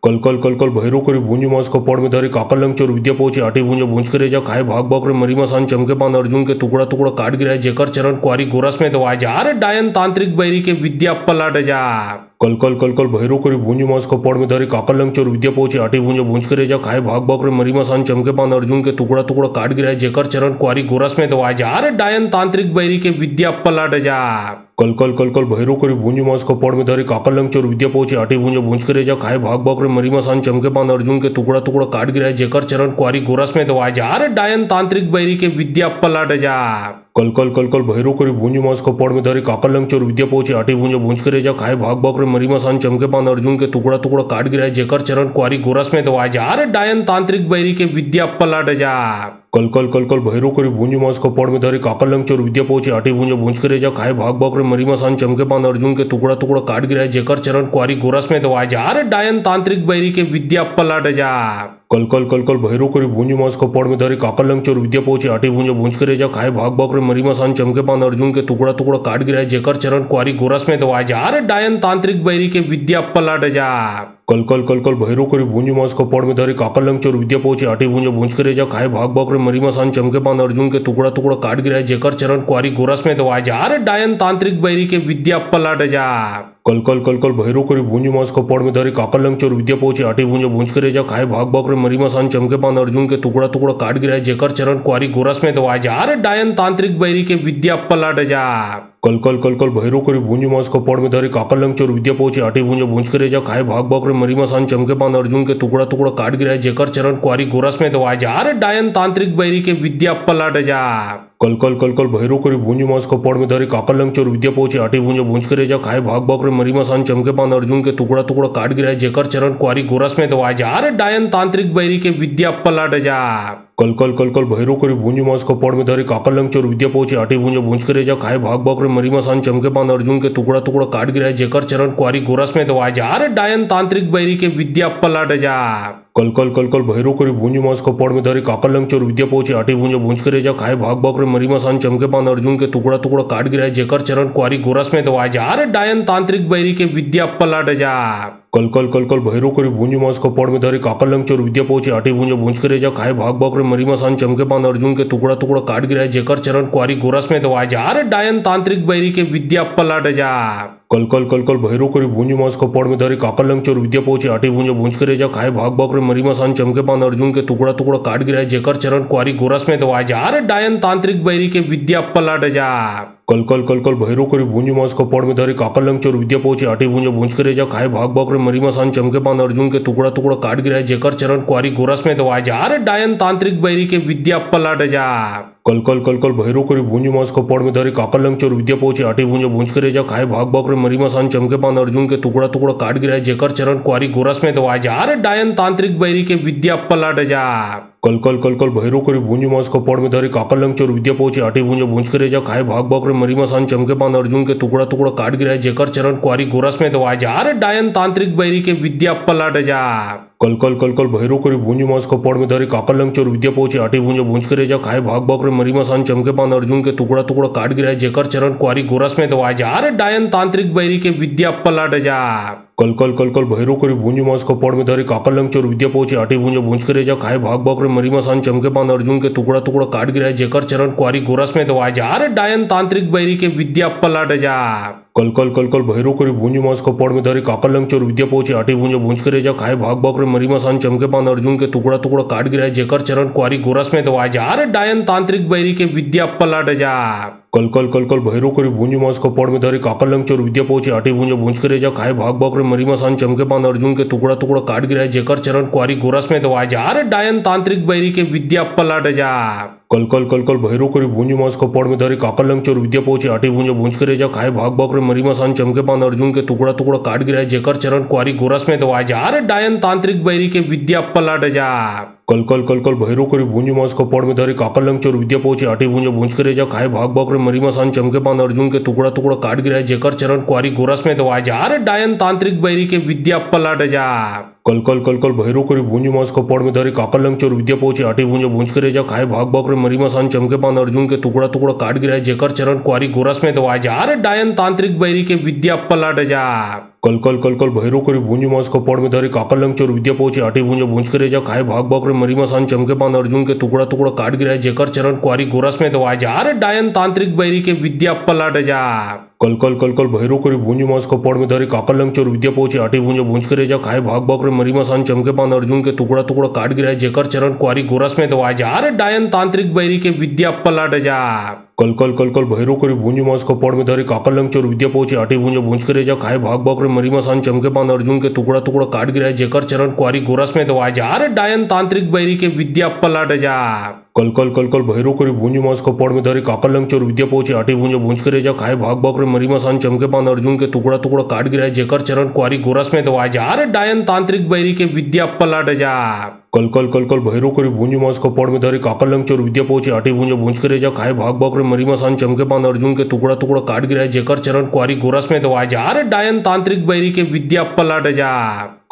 कल कल कल कल भैरू करी भूंजी मास कपाड़ में धरी काकर लंग चोर विद्या पहुंची आटी भूंजे भूंज के रेजा खाए भाग भाग रे मरी मसान चमके पान अर्जुन के टुकड़ा टुकड़ा काट गिराए जेकर चरण कुआरी गोरस में दवाए जा रे डायन तांत्रिक बैरी के विद्या पलट जा कल कल कल कल भैरू करी भूंजी मास कपाड़ में धरी काकर लंग चोर विद्या पहुंची आटी भूंजे भूंज के रेजा खाए भाग भाग रे मरी मसान चमके पान अर्जुन के टुकड़ा टुकड़ा काट गिराए जेकर चरण कुआरी गोरस में दवाए जा रे डायन तांत्रिक बैरी के विद्या पलट जा कल कल कल कल भैरू करी भूंजी मास कपाड़ में धरी काकर लंग चोर विद्या पहुंची आटी भूंजे भूंज के रेजा खाए भाग भाग रे मरी मसान चमके पान अर्जुन के टुकड़ा टुकड़ा काट गिराए जेकर चरण कुआरी गोरस में दवाए जा रे डायन तांत्रिक बैरी के विद्या पलट जा कल कल कल कल भैरू करी भूंजी मास कपाड़ में धरी काकर लंग चोर विद्या पहुंची आटी भूंजे भूंज के रेजा खाए भाग भाग रे मरी मसान चमके पान अर्जुन के टुकड़ा टुकड़ा काट गिराए जेकर चरण कुआरी गोरस में दवाए जा रे डायन तांत्रिक बैरी के विद्या पलट जा कल कल कल कल भैरू करी भूंजी मास कपाड़ में धरी काकर लंग चोर विद्या पहुंची आटी भूंजे भूंज के रेजा खाए भाग भाग रे मरी मसान चमके पान अर्जुन के टुकड़ा टुकड़ा काट गिराए जेकर चरण कुआरी गोरस में दवाए जा रे डायन तांत्रिक बैरी के विद्या पलट जा कल कल कल कल भैरू करी भूंजी मास कपाड़ में धरी काकर लंग चोर विद्या पहुंची आटी भूंजे भूंज के रेजा खाए भाग भाग रे मरी मसान चमके पान अर्जुन के टुकड़ा टुकड़ा काट गिराए जेकर चरण कुआरी गोरस में दवाए जा रे डायन तांत्रिक बैरी के विद्या पलट जा कल कल कल कल भैरू करी भूंजी मास कपाड़ में धरी काकर लंग चोर विद्या पहुंची आटी भूंजे भूंज के रेजा खाए भाग भाग रे मरी मसान चमके पान अर्जुन के टुकड़ा टुकड़ा काट गिराए जेकर चरण कुआरी गोरस में दवाए जा रे डायन तांत्रिक बैरी के विद्या पलट जा कल कल कल कल भैरू करी भूंजी मास कपाड़ में धरी काकर लंग चोर विद्या पहुंची आटी भूंजे भूंज के रेजा खाए भाग भाग रे मरी मसान चमके पान अर्जुन के टुकड़ा टुकड़ा काट गिराए जेकर चरण कुआरी गोरस में दवाए जा रे डायन तांत्रिक बैरी के विद्या पलट जा कल कल कल कल भैरू करी भूंजी मास कपाड़ में धरी काकर लंग चोर विद्या पहुंची आटी भूंजे भूंज के रेजा खाए भाग भाग रे मरी मसान चमके पान अर्जुन के टुकड़ा टुकड़ा काट गिराए जेकर चरण कुआरी गोरस में दवाए जा रे डायन तांत्रिक बैरी के विद्या पलट जा कल कल कल कल भैरू करी भूंजी मास कपाड़ में धरी काकर लंग चोर विद्या पहुंची आटी भूंजे भूंज के रेजा खाए भाग भाग रे मरी मसान चमके पान अर्जुन के टुकड़ा टुकड़ा काट गिराए जेकर चरण कुआरी गोरस में दवाए जा रे डायन तांत्रिक बैरी के विद्या पलट जा कल कल कल कल भैरो करी भूंजी मास कपाड़ में धरी काकल लंग चोर विद्या पहुंचे आटी भूंजे भूंज करे जा खाए भाग भाग रे मरी मसान चमके पान अर्जुन के टुकड़ा टुकड़ा काट गिराए जेकर चरण कुआरी गोरस में दवाए जा रे डायन तांत्रिक बैरी के विद्या पलट जा कल कल कल कल भैरो करी भूंजी मास कपाड़ में धरी काकल लंग चोर विद्या पहुंचे आटी भूंजे भूंज करे जा खाए भाग भाग रे मरी मसान चमके पान अर्जुन के टुकड़ा टुकड़ा काट गिराए जेकर चरण कुआरी गोरस में दवाए जा रे डायन तांत्रिक बैरी के विद्या पलट जा कल कल कल कल भैरो करी भूंजी मास कपाड़ में धरी काकल लंग चोर विद्या पहुंचे आटी भूंजे भूंज करे जा खाए भाग भाग रे मरी मसान चमके पान अर्जुन के टुकड़ा टुकड़ा काट गिराए जेकर चरण कुआरी गोरस में दवाए जा रे डायन तांत्रिक बैरी के विद्या पलट जा कल कल कल कल भैरो करी भूंजी मास कपाड़ में धरी काकल लंग चोर विद्या पहुंचे आटी भूंजे भूंज करे जा खाए भाग भाग रे मरी मसान चमके पान अर्जुन के टुकड़ा टुकड़ा काट गिराए जेकर चरण कुआरी गोरस में दवाए जा रे डायन तांत्रिक बैरी के विद्या पलट जा कल कल कल कल भैरो करी भूंजी मास कपाड़ में धरी काकल लंग चोर विद्या पहुंचे आटी भूंजे भूंज करे जा खाए भाग भाग रे मरी मसान चमके पान अर्जुन के टुकड़ा टुकड़ा काट गिराए जेकर चरण कुआरी गोरस में दवाए जा रे डायन तांत्रिक बैरी के विद्या पलट जा कल कल कल कल भैरो करी भूंजी मास कपाड़ में धरी काकल लंग चोर विद्या पहुंचे आटी भूंजे भूंज करे जा खाए भाग भाग रे मरी मसान चमके पान अर्जुन के टुकड़ा टुकड़ा काट गिराए जेकर चरण कुआरी गोरस में दवाए जा रे डायन तांत्रिक बैरी के विद्या पलट जा कल कल कल कल भैरो करी भूंजी मास कपाड़ में धरी काकल लंग चोर विद्या पहुंचे आटी भूंजे भूंज करे जा खाए भाग भाग रे मरी मसान चमके पान अर्जुन के टुकड़ा टुकड़ा काट गिराए जेकर चरण कुआरी गोरस में दवाए जा रे डायन तांत्रिक बैरी के विद्या पलट जा कल कल कल कल भैरो करी भूंजी मास कपाड़ में धरी काकल लंग चोर विद्या पहुंचे आटी भूंजे भूंज करे जा खाए भाग भाग रे मरी मसान चमके पान अर्जुन के टुकड़ा टुकड़ा काट गिराए जेकर चरण कुआरी गोरस में दवाए जा रे डायन तांत्रिक बैरी के विद्या पलट जा कल कल कल कल भैरो करी भूंजी मास कपाड़ में धरी काकल लंग चोर विद्या पहुंचे आटी भूंजे भूंज करे जा खाए भाग भाग रे मरी मसान चमके पान अर्जुन के टुकड़ा टुकड़ा काट गिराए जेकर चरण कुआरी गोरस में दवाए जा रे डायन तांत्रिक बैरी के विद्या पलट जा कल कल कल कल भैरो करी भूंजी मास कपाड़ में धरी काकल लंग चोर विद्या पहुंचे आटी भूंजे भूंज करे जा खाए भाग भाग रे मरी मसान चमके पान अर्जुन के टुकड़ा टुकड़ा काट गिराए जेकर चरण कुआरी गोरस में दवाए जा रे डायन तांत्रिक बैरी के विद्या पलट जा कल कल कल कल भैरो करी भूंजी मास कपाड़ में धरी काकल लंग चोर विद्या पहुंचे आटी भूंजे भूंज करे जा खाए भाग भाग रे मरी मसान चमके पान अर्जुन के टुकड़ा टुकड़ा काट गिराए जेकर चरण कुआरी गोरस में दवाए जा रे डायन तांत्रिक बैरी के विद्या पलट जा कल कल कल कल भैरो करी भूंजी मास कपाड़ में धरी काकल लंग चोर विद्या पहुंचे आटी भूंजे भूंज करे जा खाए भाग भाग रे मरी मसान चमके पान अर्जुन के टुकड़ा टुकड़ा काट गिराए जेकर चरण कुआरी गोरस में दवाए जा रे डायन तांत्रिक बैरी के विद्या पलट जा कल कल कल कल भैरो करी भूंजी मास कपाड़ में धरी काकल लंग चोर विद्या पहुंचे आटी भूंजे भूंज करे जा खाए भाग भाग रे मरी मसान चमके पान अर्जुन के टुकड़ा टुकड़ा काट गिराए जेकर चरण कुआरी गोरस में दवाए जा रे डायन तांत्रिक बैरी के विद्या पलट जा कल कल कल कल भैरो करी भूंजी मास कपाड़ में धरी काकल लंग चोर विद्या पहुंचे आटी भूंजे भूंज करे जा खाए भाग भाग रे मरी मसान चमके पान अर्जुन के टुकड़ा टुकड़ा काट गिराए जेकर चरण कुआरी गोरस में दवाए जा रे डायन तांत्रिक बैरी के विद्या पलट जा कल कल कल कल भैरो करी भूंजी मास कपाड़ में धरी काकल लंग चोर विद्या पहुंचे आटी भूंजे भूंज करे जा खाए भाग भाग रे मरी मसान चमके पान अर्जुन के टुकड़ा टुकड़ा काट गिराए जेकर चरण कुआरी गोरस में दवाए जा रे डायन तांत्रिक बैरी के विद्या पलट जा कल कल कल कल भैरो करी भूंजी मास कपाड़ में धरी काकल लंग चोर विद्या पहुंचे आटी भूंजे भूंज करे जा खाए भाग भाग रे मरी मसान चमके पान अर्जुन के टुकड़ा टुकड़ा काट गिराए जेकर चरण कुआरी गोरस में दवाए जा रे डायन तांत्रिक बैरी के विद्या पलट जा कल कल कल कल भैरो करी भूंजी मास कपाड़ में धरी काकल लंग चोर विद्या पहुंचे आटी भूंजे भूंज करे जा खाए भाग भाग रे मरी मसान चमके पान अर्जुन के टुकड़ा टुकड़ा काट गिराए जेकर चरण कुआरी गोरस में दवाए जा रे डायन तांत्रिक बैरी के विद्या पलट जा कल कल कल कल भैरो करी भूंजी मास कपाड़ में धरी काकल लंग चोर विद्या पहुंचे आटी भूंजे भूंज करे जा खाए भाग भाग रे मरी मसान चमके पान अर्जुन के टुकड़ा टुकड़ा काट गिराए जेकर चरण कुआरी गोरस में दवाए जा रे डायन तांत्रिक बैरी के विद्या पलट जा कल कल कल कल भैरो करी भूंजी मास कपाड़ में धरी काकल लंग चोर विद्या पहुंचे आटी भूंजे भूंज करे जा खाए भाग भाग रे मरी मसान चमके पान अर्जुन के टुकड़ा टुकड़ा काट गिराए जेकर चरण कुआरी गोरस में दवाए जा रे डायन तांत्रिक बैरी के विद्या पलट जा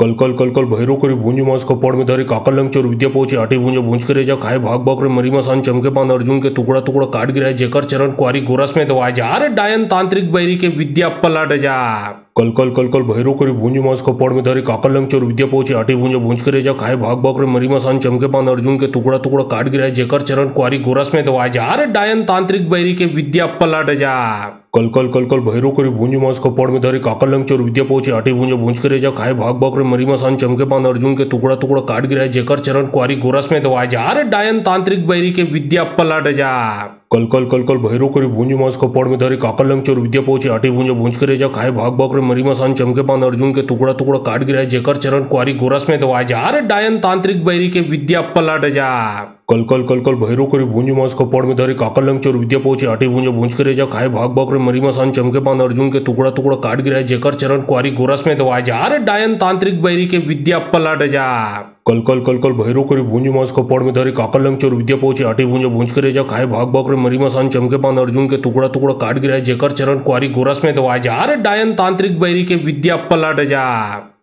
कल कल कल कल भैरो करी भूंजी मास कपाड़ में धरी काकल लंग चोर विद्या पहुंचे आटी भूंजे भूंज करे जा खाए भाग भाग रे मरी मसान चमके पान अर्जुन के टुकड़ा टुकड़ा काट गिराए जेकर चरण कुआरी गोरस में दवाए जा रे डायन तांत्रिक बैरी के विद्या पलट जा कल कल कल कल भैरो करी भूंजी मास कपाड़ में धरी काकल लंग चोर विद्या पहुंचे आटी भूंजे भूंज करे जा खाए भाग भाग रे मरी मसान चमके पान अर्जुन के टुकड़ा टुकड़ा काट गिराए जेकर चरण कुआरी गोरस में दवाए जा रे डायन तांत्रिक बैरी के विद्या पलट जा कल कल कल कल भैरो करी भूंजी मास कपाड़ में धरी काकल लंग चोर विद्या पहुंचे आटी भूंजे भूंज करे जा खाए भाग भाग रे मरी मसान चमके पान अर्जुन के टुकड़ा टुकड़ा काट गिराए जेकर चरण कुआरी गोरस में दवाए जा रे डायन तांत्रिक बैरी के विद्या पलट जा कल कल कल कल भैरो करी भूंजी मास कपाड़ में धरी काकल लंग चोर विद्या पहुंचे आटी भूंजे भूंज करे जा खाए भाग भाग रे मरी मसान चमके पान अर्जुन के टुकड़ा टुकड़ा काट गिराए जेकर चरण कुआरी गोरस में दवाए जा रे डायन तांत्रिक बैरी के विद्या पलट जा कल कल कल कल भैरो करी भूंजी मास कपाड़ में धरी काकल लंग चोर विद्या पहुंचे आटी भूंजे भूंज करे जा खाए भाग भाग रे मरी मसान चमके पान अर्जुन के टुकड़ा टुकड़ा काट गिराए जेकर चरण कुआरी गोरस में दवाए जा रे डायन तांत्रिक बैरी के विद्या पलट जा कल कल कल कल भैरो करी भूंजी मास कपाड़ में धरी काकल लंग चोर विद्या पहुंची आटी भूंजे भूंज करे जा खाए भाग भाग रे मरी मसान चमके पान अर्जुन के टुकड़ा टुकड़ा काट गिराए जेकर चरण कुआरी गोरस में दवाए जा रे डायन तांत्रिक बैरी के विद्या पलट जा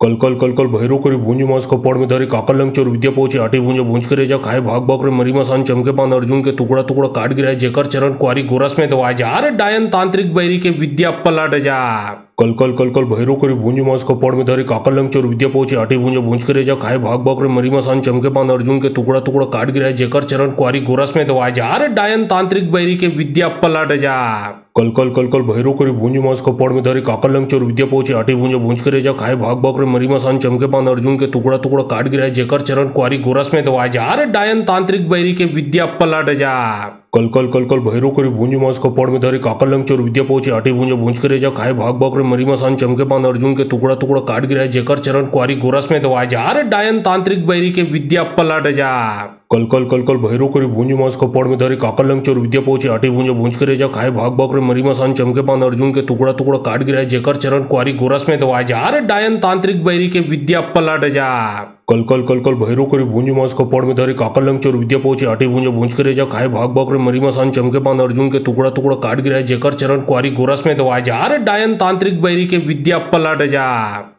कल कल कल कल भैरो करी भूंजी मास कपाड़ में धरी काकल लंग चोर विद्या पहुंची आटी भूंजे भूंज करे जा खाए भाग भाग रे मरी मसान चमके पान अर्जुन के टुकड़ा टुकड़ा काट गिराए जेकर चरण कुआरी गोरस में दवाए जा रे डायन तांत्रिक बैरी के विद्या पलट जा कल कल कल कल भैरो करी भूंजी मास कपाड़ में धरी काकल लंग चोर विद्या पहुंची आटी भूंजे भूंज करे जा खाए भाग भाग रे मरी मसान चमके पान अर्जुन के टुकड़ा टुकड़ा काट गिराए जेकर चरण कुआरी गोरस में दवाए जा रे डायन तांत्रिक बैरी के विद्या पलट जा कल कल कल कल भैरो करी भूंजी मास कपाड़ में धरी काकल लंग चोर विद्या पहुंची आटी भूंजे भूंज करे जा खाए भाग भाग रे मरी मसान चमके पान अर्जुन के टुकड़ा टुकड़ा काट गिराए जेकर चरण कुआरी गोरस में दवाए जा रे डायन तांत्रिक बैरी के विद्या पलट जा कल कल कल कल भैरो करी भूंजी मास कपाड़ में धरी काकल लंग चोर विद्या पहुंची आटी भूंजे भूंज करे जा खाए भाग भाग रे मरी मसान चमके पान अर्जुन के टुकड़ा टुकड़ा काट गिराए जेकर चरण कुआरी गोरस में दवाए जा रे डायन तांत्रिक बैरी के विद्या पलट जा कल कल कल कल भैरो करी भूंजी मास कपाड़ में धरी काकल लंग चोर विद्या पहुंची आटी भूंजे भूंज करे जा खाए भाग भाग रे मरी मसान चमके पान अर्जुन के टुकड़ा टुकड़ा काट गिराए जेकर चरण कुआरी गोरस में दवाए जा रे डायन तांत्रिक बैरी के विद्या पलट जा कल कल कल कल भैरो करी भूंजी मास कपाड़ में धरी काकल लंग चोर विद्या पहुंची आटी भूंजे भूंज करे जा खाए भाग भाग रे मरी मसान चमके पान अर्जुन के टुकड़ा टुकड़ा काट गिराए जेकर चरण कुआरी गोरस में दवाए जा रे डायन तांत्रिक बैरी के विद्या पलट जा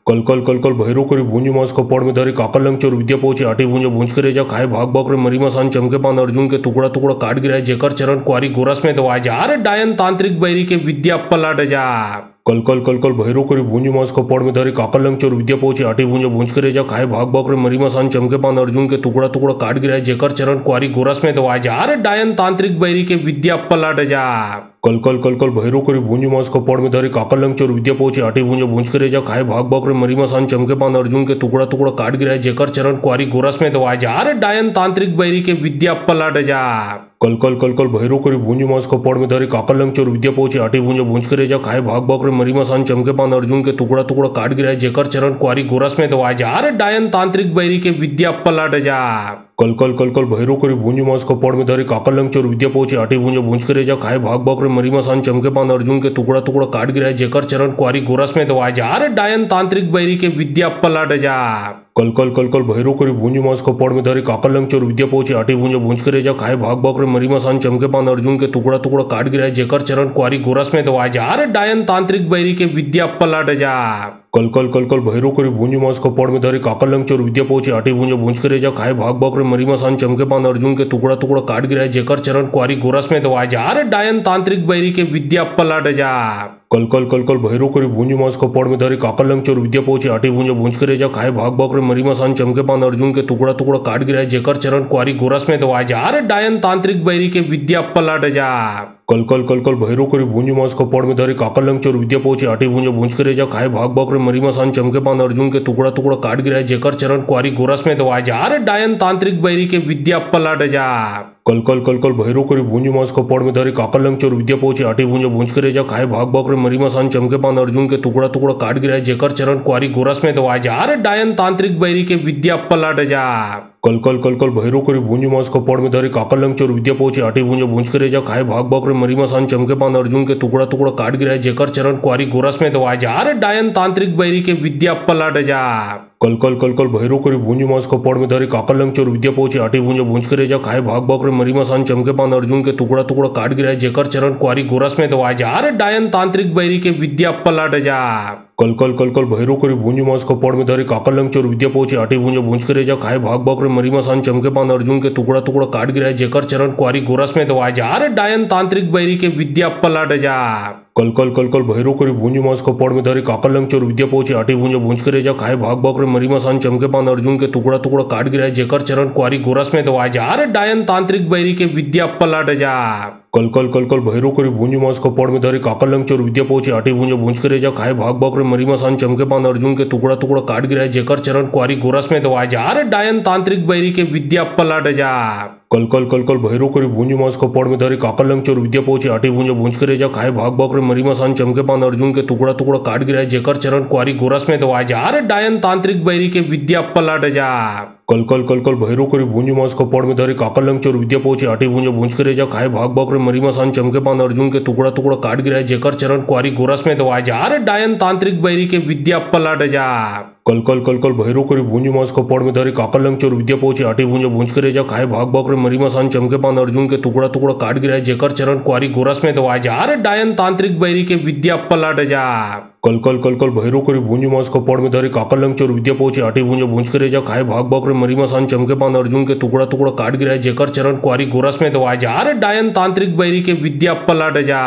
कल कल कल कल भैरो करी भूंजी मास कपाड़ में धरी काकल लंग चोर विद्या पहुंची आटी भूंजे भूंज करे जा खाए भाग भाग रे मरी मसान चमके पान अर्जुन के टुकड़ा टुकड़ा काट गिराए जेकर चरण कुआरी गोरस में दवाए जा रे डायन तांत्रिक बैरी के विद्या पलट जा कल कल कल कल भैरो करी भूंजी मास कपाड़ में धरी काकल लंग चोर विद्या पहुंची आटी भूंजे भूंज करे जा खाए भाग भाग रे मरी मसान चमके पान अर्जुन के टुकड़ा टुकड़ा काट गिराए जेकर चरण कुआरी गोरस में दवाए जा रे डायन तांत्रिक बैरी के विद्या पलट जा कल कल कल कल भैरो करी भूंजी मास कपाड़ में धरी काकल लंग चोर विद्या पहुंची आटी भूंजे भूंज करे जा खाए भाग भाग रे मरी मसान चमके पान अर्जुन के टुकड़ा टुकड़ा काट गिराए जेकर चरण कुआरी गोरस में दवाए जा रे डायन तांत्रिक बैरी के विद्या पलट जा कल कल कल कल भैरो करी भूंजी मास कपाड़ में धरी काकल लंग चोर विद्या पहुंची आटी भूंजे भूंज करे जा खाए भाग भाग रे मरी मसान चमके पान अर्जुन के टुकड़ा टुकड़ा काट गिराए जेकर चरण कुआरी गोरस में दवाए जा रे डायन तांत्रिक बैरी के विद्या पलट जा कल कल कल कल भैरो करी भूंजी मास कपाड़ में धरी काकल लंग चोर विद्या पहुंची आटी भूंजे भूंज करे जा खाए भाग भाग रे मरी मसान चमके पान अर्जुन के टुकड़ा टुकड़ा काट गिराए जेकर चरण कुआरी गोरस में दवाए जा रे डायन तांत्रिक बैरी के विद्या पलट जा कल कल कल कल भैरो करी भूंजी मास कपाड़ में धरी काकल लंग चोर विद्या पहुंची आटी भूंजे भूंज करे जा खाए भाग भाग रे मरी मसान चमके पान अर्जुन के टुकड़ा टुकड़ा काट गिराए जेकर चरण कुआरी गोरस में दवाए जा रे डायन तांत्रिक बैरी के विद्या पलट जा कल कल कल कल भैरो करी भूंजी मास कपाड़ में धरी काकल लंग चोर विद्या पहुंची आटी भूंजे भूंज करे जा खाए भाग भाग रे मरी मसान चमके पान अर्जुन के टुकड़ा टुकड़ा काट गिराए जेकर चरण कुआरी गोरस में दवाए जा रे डायन तांत्रिक बैरी के विद्या पलट जा कल कल कल कल भैरो करी भूंजी मास कपाड़ में धरी काकल लंग चोर विद्या पहुंची आटी भूंजे भूंज करे जा खाए भाग भाग रे मरी मसान चमके पान अर्जुन के टुकड़ा टुकड़ा काट गिराए जेकर चरण कुआरी गोरस में दवाए जा रे डायन तांत्रिक बैरी के विद्या पलट जा कल कल कल कल भैरो करी भूंजी मास कपाड़ में धरी काकल लंग चोर विद्या पहुंची आटी भूंजे भूंज करे जा खाए भाग भाग रे मरी मसान चमके पान अर्जुन के टुकड़ा टुकड़ा काट गिराए जेकर चरण कुआरी गोरस में दवाए जा रे डायन तांत्रिक बैरी के विद्या पलट जा कल कल कल कल भैरो करी भूंजी मास कपाड़ में धरी काकल लंग चोर विद्या पहुंची आटी भूंजे भूंज करे जा खाए भाग भाग रे मरी मसान चमके पान अर्जुन के टुकड़ा टुकड़ा काट गिराए जेकर चरण कुआरी गोरस में दवाए जा रे डायन तांत्रिक बैरी के विद्या पलट जा कल कल कल कल भैरो करी भूंजी मास कपाड़ में धरी काकल लंग चोर विद्या पहुंची आटी भूंजे भूंज करे जा खाए भाग भाग रे मरी मसान चमके पान अर्जुन के टुकड़ा टुकड़ा काट गिराए जेकर चरण कुआरी गोरस में दवाए जा रे डायन तांत्रिक बैरी के विद्या पलट जा कल कल कल कल भैरो करी भूंजी मास कपाड़ में धरी काकल लंग चोर विद्या पहुंची आटी भूंजे भूंज करे जा खाए भाग भाग रे मरी मसान चमके पान अर्जुन के टुकड़ा टुकड़ा काट गिराए जेकर चरण कुआरी गोरस में दवाए जा रे डायन तांत्रिक बैरी के विद्या पलट जा कल कल कल कल भैरो करी भूंजी मास कपाड़ में धरी काकल लंग चोर विद्या पहुंची आटी भूंजे भूंज करे जा खाए भाग भाग रे मरी मसान चमके पान अर्जुन के टुकड़ा टुकड़ा काट गिराए जेकर चरण कुआरी गोरस में दवाए जा रे डायन तांत्रिक बैरी के विद्या पलट जा कल कल कल कल भैरो करी भूंजी मास कपाड़ में धरी काकल लंग चोर विद्या पहुंची आटी भूंजे भूंज करे जा खाए भाग भाग रे मरी मसान चमके पान अर्जुन के टुकड़ा टुकड़ा काट गिराए जेकर चरण कुआरी गोरस में दवाए जा रे डायन तांत्रिक बैरी के विद्या पलट जा कल कल कल कल भैरो करी भूंजी मास कपाड़ में धरी काकल लंग चोर विद्या पहुंची आटी भूंजे भूंज करे जा खाए भाग भाग रे मरी मसान चमके पान अर्जुन के टुकड़ा टुकड़ा काट गिराए जेकर चरण कुआरी गोरस में दवाए जा रे डायन तांत्रिक बैरी के विद्या पलट जा कल कल कल कल भैरो करी भूंजी मास कपाड़ में धरी काकल लंग चोर विद्या पहुंची आटी भूंजे भूंज करे जा खाए भाग भाग रे मरी मसान चमके पान अर्जुन के टुकड़ा टुकड़ा काट गिराए जेकर चरण कुआरी गोरस में दवाए जा रे डायन तांत्रिक बैरी के विद्या पलट जा कल कल कल कल भैरो करी भूंजी मास कपाड़ में धरी काकल लंग चोर विद्या पहुंची आटी भूंजे भूंज करे जा खाए भाग भाग रे मरी मसान चमके पान अर्जुन के टुकड़ा टुकड़ा काट गिराए जेकर चरण कुआरी गोरस में दवाए जा रे डायन तांत्रिक बैरी के विद्या पलट जा कल कल कल कल भैरू करी भूंजी मास कपाड़ में धरी काकर लंग चोर विद्या पहुंची आटी भूंजे भूंज करे जा खाए भाग भाग रे मरी मसान चमके पान अर्जुन के टुकड़ा टुकड़ा काट गिराए जेकर चरण कुआरी गोरस में दवाए जा रे डायन तांत्रिक बैरी के विद्या पलट जा कल कल कल कल भैरू करी भूंजी मास कपाड़ में धरी काकर लंग चोर विद्या पहुंची आटी भूंजे भूंज करे जा खाए भाग भाग रे मरी मसान चमके पान अर्जुन के टुकड़ा टुकड़ा काट गिराए जेकर चरण कुआरी गोरस में दवाए जा रे डायन तांत्रिक बैरी के विद्या पलट जा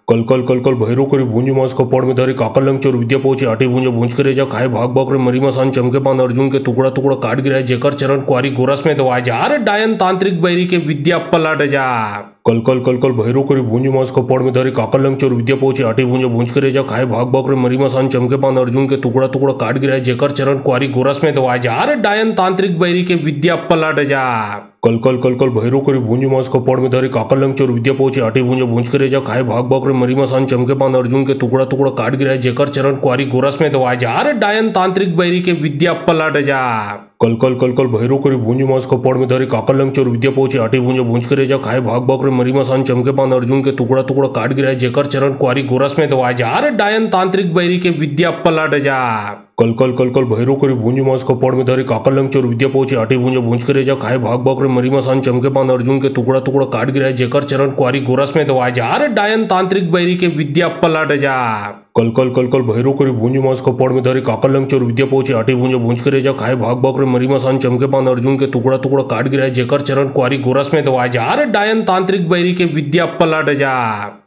कल कल कल कल भैरू करी भूंजी मास कपाड़ में धरी काकर लंग चोर विद्या पहुंची आटी भूंजे भूंज करे जा खाए भाग भाग रे मरी मसान चमके पान अर्जुन के टुकड़ा टुकड़ा काट गिराए जेकर चरण कुआरी गोरस में दवाए जा रे डायन तांत्रिक बैरी के विद्या पलट जा कल कल कल कल भैरू करी भूंजी मास कपाड़ में धरी काकर लंग चोर विद्या पहुंची आटी भूंजे भूंज करे जा खाए भाग भाग रे मरी मसान चमके पान अर्जुन के टुकड़ा टुकड़ा काट गिराए जेकर चरण कुआरी गोरस में दवाए जा रे डायन तांत्रिक बैरी के विद्या पलट जा कल कल कल कल भैरू करी भूंजी मास कपाड़ में धरी काकर लंग चोर विद्या पहुंची आटी भूंजे भूंज करे जा खाए भाग भाग रे मरी मसान चमके पान अर्जुन के टुकड़ा टुकड़ा काट गिराए जेकर चरण कुआरी गोरस में दवाए जा रे डायन तांत्रिक बैरी के विद्या पलट जा कल कल कल कल भैरू करी भूंजी मास कपाड़ में धरी काकर लंग चोर विद्या पहुंची आटी भूंजे भूंज करे जा खाए भाग भाग रे मरी मसान चमके पान अर्जुन के टुकड़ा टुकड़ा काट गिराए जेकर चरण कुआरी गोरस में दवाए जा रे डायन तांत्रिक बैरी के विद्या पलट जा कल कल कल कल भैरू करी भूंजी मास कपाड़ में धरी काकर लंग चोर विद्या पहुंची आटी भूंजे भूंज करे जा खाए भाग भाग रे मरी मसान चमके पान अर्जुन के टुकड़ा टुकड़ा काट गिराए जेकर चरण कुआरी गोरस में दवाए जा रे डायन तांत्रिक बैरी के विद्या पलट जा कल कल कल कल भैरू करी भूंजी मास कपाड़ में धरी काकर लंग चोर विद्या पहुंची आटी भूंजे भूंज करे जा खाए भाग भाग रे मरी मसान चमके पान अर्जुन के टुकड़ा टुकड़ा काट गिराए जेकर चरण कुआरी गोरस में दवाए जा रे डायन तांत्रिक बैरी के विद्या पलट जा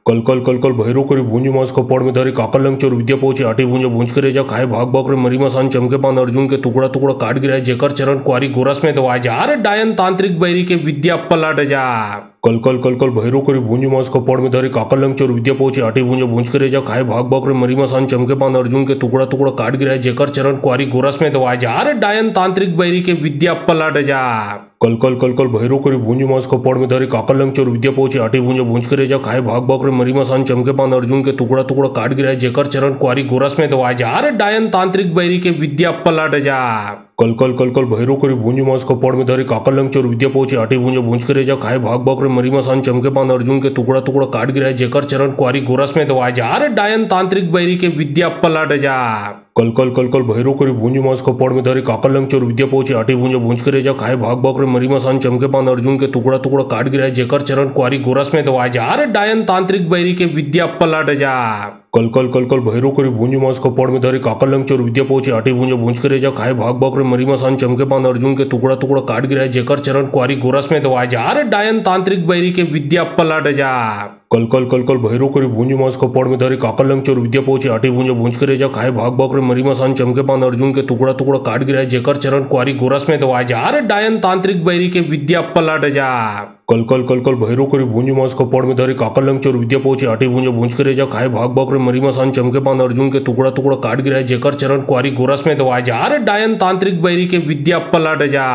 कल कल कल कल भैरू करी भूंजी मास कपाड़ में धरी काकर लंग चोर विद्या पहुंची आटी भूंजे भूंज करे जा खाए भाग भाग रे मरी मसान चमके पान अर्जुन के टुकड़ा टुकड़ा काट गिराए जेकर चरण कुआरी गोरस में दवाए जा रे डायन तांत्रिक बैरी के विद्या पलट जा कल कल कल कल भैरू करी भूंजी मास कपाड़ में धरी काकर लंग चोर विद्या पहुंची आटी भूंजे भूंज करे जा खाए भाग भाग रे मरी मसान चमके पान अर्जुन के टुकड़ा टुकड़ा काट गिराए जेकर चरण कुआरी गोरस में दवाए जा रे डायन तांत्रिक बैरी के विद्या पलट जा कल कल कल कल भैरू करी भूंजी मास कपाड़ में धरी काकर लंग चोर विद्या पहुंची आटी भूंजे भूंज करे जा खाए भाग भाग रे मरी मसान चमके पान अर्जुन के टुकड़ा टुकड़ा काट गिराए जेकर चरण कुआरी गोरस में दवाए जा रे डायन तांत्रिक बैरी के विद्या पलट जा कल कल कल कल भैरू करी भूंजी मास कपाड़ में धरी काकर लंग चोर विद्या पहुंची आटी भूंजे भूंज करे जा खाए भाग भाग रे मरी मसान चमके पान अर्जुन के टुकड़ा टुकड़ा काट गिराए जेकर चरण कुआरी गोरस में दवाए जा रे डायन तांत्रिक बैरी के विद्या पलट जा कल कल कल कल भैरू करी भूंजी मास कपाड़ में धरी काकर लंग चोर विद्या पहुंची आटी भूंजे भूंज करे जा खाए भाग भाग रे मरी मसान चमके पान अर्जुन के टुकड़ा टुकड़ा काट गिराए जेकर चरण कुआरी गोरस में दवाए जा रे डायन तांत्रिक बैरी के विद्या पलट जा कल कल कल कल भैरू करी भूंजी मास कपाड़ में धरी काकर लंग चोर विद्या पहुंची आटी भूंजे भूंज करे जा खाए भाग भाग रे मरी मसान चमके पान अर्जुन के टुकड़ा टुकड़ा काट गिराए जेकर चरण कुआरी गोरस में दवाए जा रे डायन तांत्रिक बैरी के विद्या पलट जा कल कल कल कल भैरू करी भूंजी मास कपाड़ में धरी काकर लंग चोर विद्या पहुंची आटी भूंजे भूंज करे जा खाए भाग भाग रे मरी मसान चमके पान अर्जुन के टुकड़ा टुकड़ा काट गिराए जेकर चरण कुआरी गोरस में दवाए जा रे डायन तांत्रिक बैरी के विद्या पलट जा कल कल कल कल भैरू करी भूंजी मास कपाड़ में धरी काकर लंग चोर विद्या पहुंची आटी भूंजे भूंज करे जा खाए भाग भाग रे मरी मसान चमके पान अर्जुन के टुकड़ा टुकड़ा काट गिराए जेकर चरण कुआरी गोरस में दवाए जा रे डायन तांत्रिक बैरी के विद्या पलट जा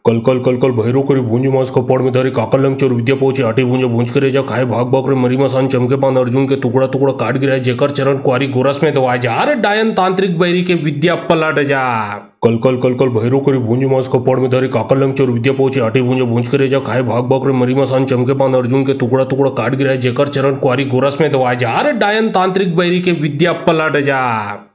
कल कल कल कल भैरू करी भूंजी मास कपाड़ में धरी काकर लंग चोर विद्या पहुंची आटी भूंजे भूंज करे जा खाए भाग भाग रे मरी मसान चमके पान अर्जुन के टुकड़ा टुकड़ा काट गिराए जेकर चरण कुआरी गोरस में दवाए जा रे डायन तांत्रिक बैरी के विद्या पलट जा कल कल कल कल भैरू करी भूंजी मास कपाड़ में धरी काकर लंग चोर विद्या पहुंची आटी भूंजे भूंज करे जा खाए भाग भाग रे मरी मसान चमके पान अर्जुन के टुकड़ा टुकड़ा काट गिराए जेकर चरण कुआरी गोरस में दवाए जा रे डायन तांत्रिक बैरी के विद्या पलट जा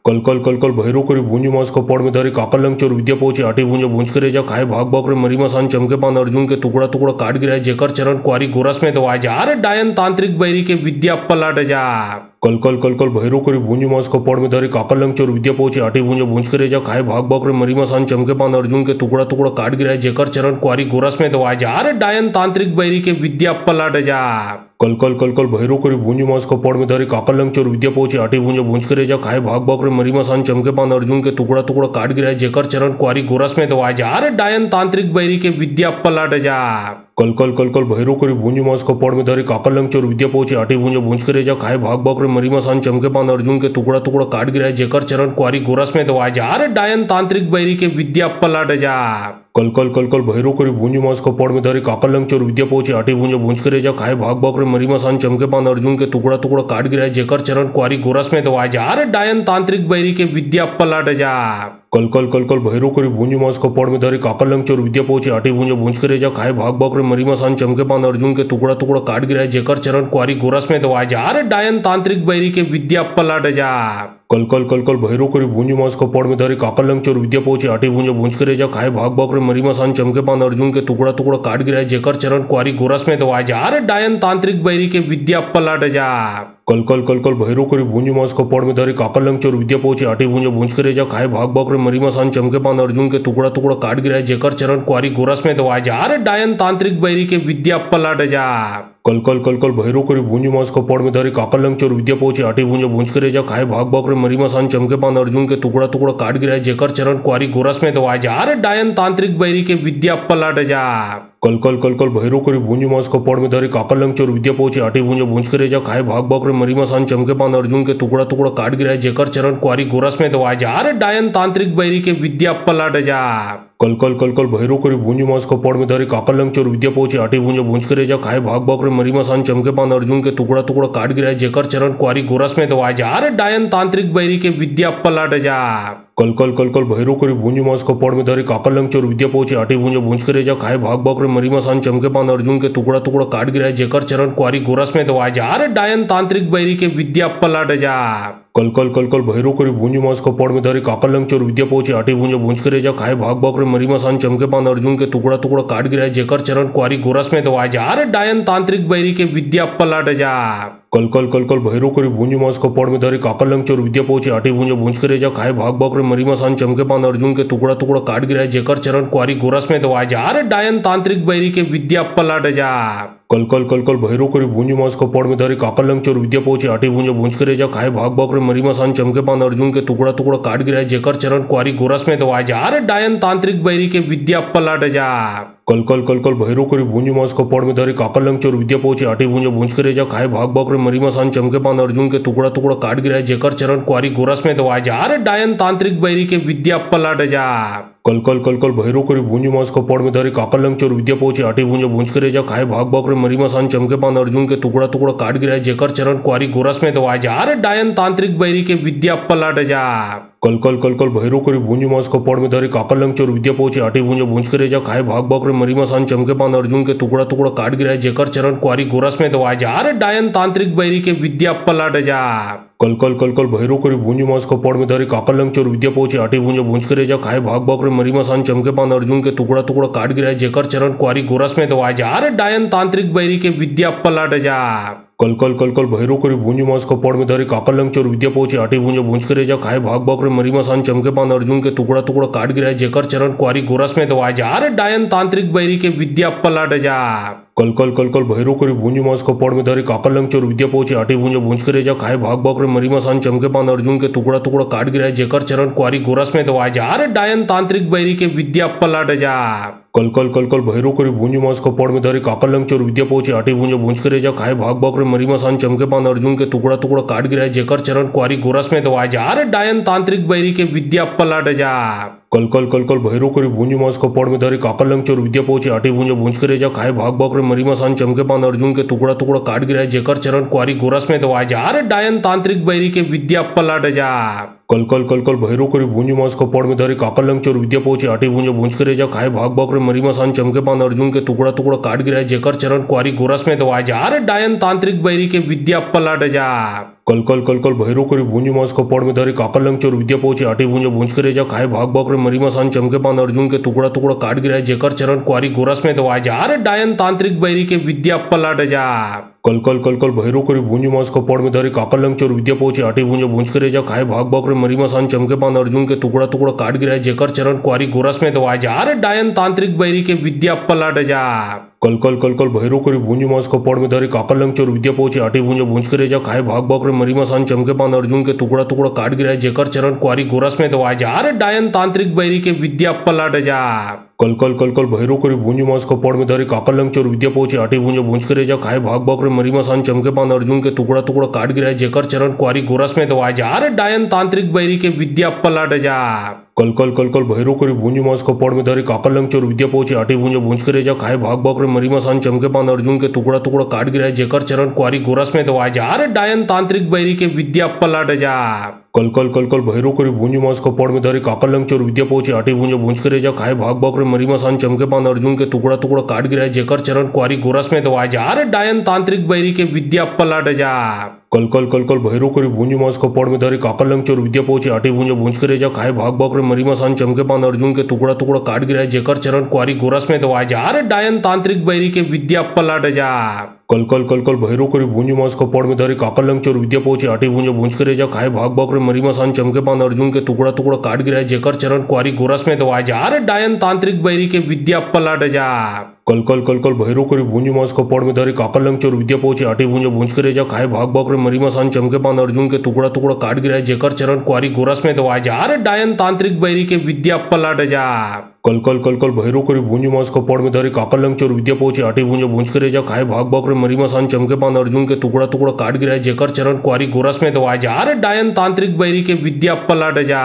कल कल कल कल भैरू करी भूंजी मास कपाड़ में धरी काकर लंग चोर विद्या पहुंची आटी भूंजे भूंज करे जा खाए भाग भाग रे मरी मसान चमके पान अर्जुन के टुकड़ा टुकड़ा काट गिराए जेकर चरण कुआरी गोरस में दवाए जा रे डायन तांत्रिक बैरी के विद्या पलट जा कल कल कल कल भैरू करी भूंजी मास कपाड़ में धरी काकर लंग चोर विद्या पहुंची आटी भूंजे भूंज करे जा खाए भाग भाग रे मरी मसान चमके पान अर्जुन के टुकड़ा टुकड़ा काट गिराए जेकर चरण कुआरी गोरस में दवाए जा रे डायन तांत्रिक बैरी के विद्या पलट जा कल कल कल कल भैरू करी भूंजी मास कपाड़ में धरी काकर लंग चोर विद्या पहुंची आटी भूंजे भूंज करे जा खाए भाग भाग रे मरी मसान चमके पान अर्जुन के टुकड़ा टुकड़ा काट गिराए जेकर चरण कुआरी गोरस में दवाए जा रे डायन तांत्रिक बैरी के विद्या पलट जा कल कल कल कल भैरू करी भूंजी मास कपाड़ में धरी काकर लंग चोर विद्या पहुंची आटी भूंजे भूंज करे जा खाए भाग भाग रे मरी मसान चमके पान अर्जुन के टुकड़ा टुकड़ा काट गिराए जेकर चरण कुआरी गोरस में दवाए जा रे डायन तांत्रिक बैरी के विद्या पलट जा कल कल कल कल भैरू करी भूंजी मास कपाड़ में धरी काकर लंग चोर विद्या पहुंची आटी भूंजे भूंज करे जा खाए भाग भाग रे मरी मसान चमके पान अर्जुन के टुकड़ा टुकड़ा काट गिराए जेकर चरण कुआरी गोरस में दवाए जा रे डायन तांत्रिक बैरी के विद्या पलट जा कल कल कल कल भैरो करी भूंज मास कपाड़ में धरी काकर लंग चोर विद्या पहुंचे आटी भूंज के रेजा खाए भाग भाग रे मरी मसान चमके पान अर्जुन के टुकड़ा टुकड़ा काट गिरा जेकर चरण कुआरी गोरस में दवा जा रे डायन तांत्रिक बैरी के विद्या पलट जा कल कल कल कल भैरो करी भूंज मास कपाड़ में धरी काकर लंग चोर विद्या पहुंचे आटी भूंज के रेजा खाए भाग भाग रे मरी मसान चमके पान अर्जुन के टुकड़ा टुकड़ा काट गिरा जेकर चरण कुआरी गोरस में दवा जा रे डायन तांत्रिक बैरी के विद्या पलट जा कल कल कल कल भैरो करी भूंज मास कपाड़ में धरी काकर लंग चोर विद्या पहुंचे आटी भूंज के रेजा खाए भाग भाग रे मरी मसान चमके पान अर्जुन के टुकड़ा टुकड़ा काट गिरा जेकर चरण कुआरी गोरस में दवा जा रे डायन तांत्रिक बैरी के विद्या पलट जा कल कल कल कल भैरो करी भूंज मास कपाड़ में धरी काकर लंग चोर विद्या पहुंचे आटी भूंज के रेजा खाए भाग भाग रे मरी मसान चमके पान अर्जुन के टुकड़ा टुकड़ा काट गिरा जेकर चरण कुआरी गोरस में दवा जा रे डायन तांत्रिक बैरी के विद्या पलट जा कल कल कल कल भैरो करी भूंज मास कपाड़ में धरी काकर लंग चोर विद्या पहुंचे आटी भूंज के रेजा खाए भाग भाग रे मरी मसान चमके पान अर्जुन के टुकड़ा टुकड़ा काट गिरा जेकर चरण कुआरी गोरस में दवा जा रे डायन तांत्रिक बैरी के विद्या पलट जा कल कल कल कल भैरो करी भूंज मास कपाड़ में धरी काकर लंग चोर विद्या पहुंचे आटी भूंज के रेजा खाए भाग भाग रे मरी मसान चमके पान अर्जुन के टुकड़ा टुकड़ा काट गिरा जेकर चरण कुआरी गोरस में दवा जा रे डायन तांत्रिक बैरी के विद्या पलट जा कल कल कल कल भैरो करी भूंज मास कपाड़ में धरी काकर लंग चोर विद्या पहुंचे आटी भूंज के रेजा खाए भाग भाग रे मरी मसान चमके पान अर्जुन के टुकड़ा टुकड़ा काट गिरा जेकर चरण कुआरी गोरस में दवा जा रे डायन तांत्रिक बैरी के विद्या पलट जा कल कल कल कल भैरो करी भूंज मास कपाड़ में धरी काकर लंग चोर विद्या पहुंचे आटी भूंज के रेजा खाए भाग भाग रे मरी मसान चमके पान अर्जुन के टुकड़ा टुकड़ा काट गिरा जेकर चरण कुआरी गोरस में दवा जा रे डायन तांत्रिक बैरी के विद्या पलट जा कल कल कल कल भैरो करी भूंज मास कपाड़ में धरी काकर लंग चोर विद्या पहुंचे आटी भूंज के रेजा खाए भाग भाग रे मरी मसान चमके पान अर्जुन के टुकड़ा टुकड़ा काट गिरा जेकर चरण कुआरी गोरस में दवा जा रे डायन तांत्रिक बैरी के विद्या पलट जा कल कल कल कल भैरो करी भूंज मास कपाड़ में धरी काकर लंग चोर विद्या पहुंचे आटी भूंज के रेजा खाए भाग भाग रे मरी मसान चमके पान अर्जुन के टुकड़ा टुकड़ा काट गिरा जेकर चरण कुआरी गोरस में दवा जा रे डायन तांत्रिक बैरी के विद्या पलट जा कल कल कल कल भैरो करी भूंज मास कपाड़ में धरी काकर लंग चोर विद्या पहुंचे आटी भूंज के रेजा खाए भाग भाग रे मरी मसान चमके पान अर्जुन के टुकड़ा टुकड़ा काट गिरा जेकर चरण कुआरी गोरस में दवा जा रे डायन तांत्रिक बैरी के विद्या पलट जा कल कल कल कल भैरो करी भूंज मास कपाड़ में धरी काकर लंग चोर विद्या पहुंचे आटी भूंज के रेजा खाए भाग भाग रे मरी मसान चमके पान अर्जुन के टुकड़ा टुकड़ा काट गिरा जेकर चरण कुआरी गोरस में दवा जा रे डायन तांत्रिक बैरी के विद्या पलट जा कल कल कल कल भैरो करी भूंज मास कपाड़ में धरी काकर लंग चोर विद्या पहुंचे आटी भूंज के रेजा खाए भाग भाग रे मरी मसान चमके पान अर्जुन के टुकड़ा टुकड़ा काट गिरा जेकर चरण कुआरी गोरस में दवा जा रे डायन तांत्रिक बैरी के विद्या पलट जा कल कल कल कल भैरो करी भूंज मास कपाड़ में धरी काकर लंग चोर विद्या पहुंचे आटी भूंज के रेजा खाए भाग भाग रे मरी मसान चमके पान अर्जुन के टुकड़ा टुकड़ा काट गिरा जेकर चरण कुआरी गोरस में दवा जा रे डायन तांत्रिक बैरी के विद्या पलट जा कल कल कल कल भैरो करी भूंज मास कपाड़ में धरी काकर लंग चोर विद्या पहुंचे आटी भूंज के रेजा खाए भाग भाग रे मरी मसान चमके पान अर्जुन के टुकड़ा टुकड़ा काट गिरा जेकर चरण कुआरी गोरस में दवा जा रे डायन तांत्रिक बैरी के विद्या पलट जा कल कल कल कल भैरो करी भूंज मास कपाड़ में धरी काकर लंग चोर विद्या पहुंचे आटी भूंज के रेजा खाए भाग भाग रे मरी मसान चमके पान अर्जुन के टुकड़ा टुकड़ा काट गिरा जेकर चरण कुआरी गोरस में दवा जा रे डायन तांत्रिक बैरी के विद्या पलट जा कल कल कल कल भैरो करी भूंज मास कपाड़ में धरी काकर लंग चोर विद्या पहुंचे आटी भूंज के रेजा खाए भाग भाग रे मरी मसान चमके पान अर्जुन के टुकड़ा टुकड़ा काट गिरा जेकर चरण कुआरी गोरस में दवा जा रे डायन तांत्रिक बैरी के विद्या पलट जा कल कल कल कल भैरो करी भूंज मास कपाड़ में धरी काकर लंग चोर विद्या पहुंचे आटी भूंज के रेजा खाए भाग भाग रे मरी मसान चमके पान अर्जुन के टुकड़ा टुकड़ा काट गिरा जेकर चरण कुआरी गोरस में दवा जा रे डायन तांत्रिक बैरी के विद्या पलट जा कल कल कल कल भैरो करी भूंज मास कपाड़ में धरी काकर लंग चोर विद्या पहुंचे आटी भूंज के रेजा खाए भाग भाग रे मरी मसान चमके पान अर्जुन के टुकड़ा टुकड़ा काट गिरा जेकर चरण कुआरी गोरस में दवा जा रे डायन तांत्रिक बैरी के विद्या पलट जा कल कल कल कल भैरो करी भूंज मास कपाड़ में धरी काकर लंग चोर विद्या पहुंचे आटी भूंज के रेजा खाए भाग भाग रे मरी मसान चमके पान अर्जुन के टुकड़ा टुकड़ा काट गिरा जेकर चरण कुआरी गोरस में दवा जा रे डायन तांत्रिक बैरी के विद्या पलट जा कल कल कल कल भैरो करी भूंज मास कपाड़ में धरी काकर लंग चोर विद्या पहुंचे आटी भूंज के रेजा खाए भाग भाग रे मरी मसान चमके पान अर्जुन के टुकड़ा टुकड़ा काट गिरा जेकर चरण कुआरी गोरस में दवा जा रे डायन तांत्रिक बैरी के विद्या पलट जा कल कल कल कल भैरो करी भूंज मास कपाड़ में धरी काकर लंग चोर विद्या पहुंचे आटी भूंज के रेजा खाए भाग भाग रे मरी मसान चमके पान अर्जुन के टुकड़ा टुकड़ा काट गिरा जेकर चरण कुआरी गोरस में दवा जा रे डायन तांत्रिक बैरी के विद्या पलट जा कल कल कल कल भैरो करी भूंज मास कपाड़ में धरी काकर लंग चोर विद्या पहुंचे आटी भूंज के रेजा खाए भाग भाग रे मरी मसान चमके पान अर्जुन के टुकड़ा टुकड़ा काट गिरा जेकर चरण कुआरी गोरस में दवा जा रे डायन तांत्रिक बैरी के विद्या पलट जा कल कल कल कल भैरो करी भूंज मास कपाड़ में धरी काकर लंग चोर विद्या पहुंचे आटी भूंज के रेजा खाए भाग भाग रे मरी मसान चमके पान अर्जुन के टुकड़ा टुकड़ा काट गिरा जेकर चरण कुआरी गोरस में दवा जा रे डायन तांत्रिक बैरी के विद्या पलट जा कल कल कल कल भैरो करी भूंज मास कपाड़ में धरी काकल चोर विद्या पहुंची आटी भूंज करे जा खाए भाग भाग रे मरी मसान चमके पान अर्जुन के टुकड़ा टुकड़ा काट गिरा जेकर चरण कुआरी गोरस में दवा जा रे डायन तांत्रिक बैरी के विद्या पलट जा कल कल कल कल भैरो करी भूंज मास कपाड़ में धरी काकल चोर विद्या पहुंची आटी भूंज करे जा खाए भाग भाग रे मरी मसान चमके पान अर्जुन के टुकड़ा टुकड़ा काट गिरा जेकर चरण कुआरी गोरस में दवा जा रे डायन तांत्रिक बैरी के विद्या पलट जा कल कल कल कल भैरो करी भूंज मास कपाड़ में धरी काकल चोर विद्या पहुंची आटी भूंज करे जा खाए भाग भाग रे मरी मसान चमके पान अर्जुन के टुकड़ा टुकड़ा काट गिरा जेकर चरण कुआरी गोरस में दवा जा रे डायन तांत्रिक बैरी के विद्या पलट जा कल कल कल कल भैरो करी भूंज मास कपाड़ में धरी काकल चोर विद्या पहुंची आटी भूंज करे जा खाए भाग भाग रे मरी मसान चमके पान अर्जुन के टुकड़ा टुकड़ा काट गिरा जेकर चरण कुआरी गोरस में दवा जा रे डायन तांत्रिक बैरी के विद्या पलट जा कल कल कल कल भैरो करी भूंज मास कपाड़ में धरी काकल चोर विद्या पहुंची आटी भूंज करे जा खाए भाग भाग रे मरी मसान चमके पान अर्जुन के टुकड़ा टुकड़ा काट गिरा जेकर चरण कुआरी गोरस में दवा जा रे डायन तांत्रिक बैरी के विद्या पलट जा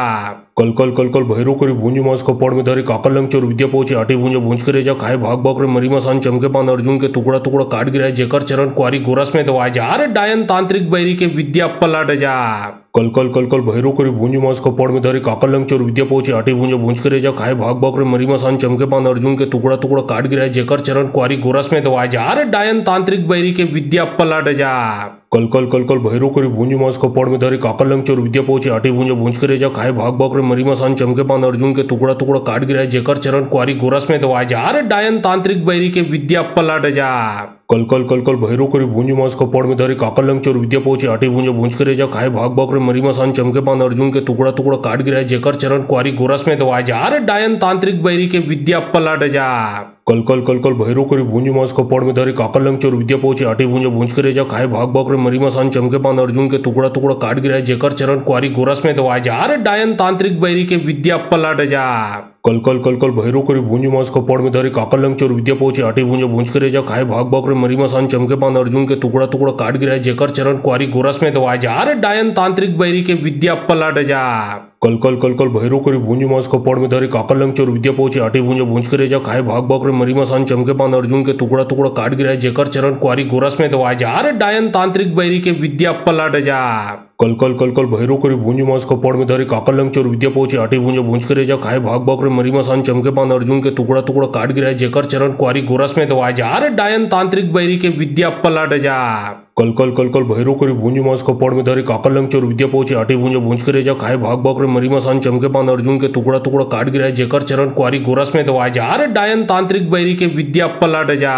कल कल कल कल भैरो करी भूंज मास कपाड़ में धरी काकल चोर विद्या पहुंची आटी भूंज करे जा खाए भाग भाग रे मरी मसान चमके पान अर्जुन के टुकड़ा टुकड़ा काट गिरा जेकर चरण कुआरी गोरस में दवा जा रे डायन तांत्रिक बैरी के विद्या पलट जा कल कल कल कल भैरो करी भूंज मास कपाड़ में धरी काकल चोर विद्या पहुंची आटी भूंज करे जा खाए भाग भाग रे मरी मसान चमके पान अर्जुन के टुकड़ा टुकड़ा काट गिरा जेकर चरण कुआरी गोरस में दवा जा रे डायन तांत्रिक बैरी के विद्या पलट जा कल कल कल कल भैरो करी भूंज मास कपाड़ में धरी काकल चोर विद्या पहुंची आटी भूंज करे जा खाए भाग भाग रे मरी मसान चमके पान अर्जुन के टुकड़ा टुकड़ा काट गिरा जेकर चरण कुआरी गोरस में दवा जा रे डायन तांत्रिक बैरी के विद्या पलट जा कल कल कल कल भैरो करी भूंज मास कपाड़ में धरी काकल चोर विद्या पहुंची आटी भूंज करे जा खाए भाग भाग रे मरी मसान चमके पान अर्जुन के टुकड़ा टुकड़ा काट गिरा जेकर चरण कुआरी गोरस में दवा जा रे डायन तांत्रिक बैरी के विद्या पलट जा कल कल कल कल भैरो करी भूंज मास कपाड़ में धरी काकल चोर विद्या पहुंची आटी भूंज करे जा खाए भाग भाग रे मरी मसान चमके पान अर्जुन के टुकड़ा टुकड़ा काट गिरा जेकर चरण कुआरी गोरस में दवा जा रे डायन तांत्रिक बैरी के विद्या पलट जा कल कल कल कल भैरो करी भूंज मास कपाड़ में धरी काकल चोर विद्या पहुंची आटी भूंज करे जा खाए भाग भाग रे मरी मसान चमके पान अर्जुन के टुकड़ा टुकड़ा काट गिरा जेकर चरण कुआरी गोरस में दवा जा रे डायन तांत्रिक बैरी के विद्या पलट जा कल कल कल कल भैरो करी भूंज मास कपाड़ में धरी काकल चोर विद्या पहुंची आटी भूंज करे जा खाए भाग भाग रे मरी मसान चमके पान अर्जुन के टुकड़ा टुकड़ा काट गिरा जेकर चरण कुआरी गोरस में दवा जा रे डायन तांत्रिक बैरी के विद्या पलट जा कल कल कल कल भैरो करी भूंज मास कपाड़ में धरी काकल चोर विद्या पहुंची आटी भूंज करे जा खाए भाग भाग रे मरी मसान चमके पान अर्जुन के टुकड़ा टुकड़ा काट गिरा जेकर चरण कुआरी गोरस में दवा जा रे डायन तांत्रिक बैरी के विद्या पलट जा कल कल कल कल भैरो करी भूंज मास कपाड़ में धरी काकल चोर विद्या पहुंची आटी भूंज करे जा खाए भाग भाग रे मरी मसान चमके पान अर्जुन के टुकड़ा टुकड़ा काट गिरा जेकर चरण कुआरी गोरस में दवा जा रे डायन तांत्रिक बैरी के विद्या पलट जा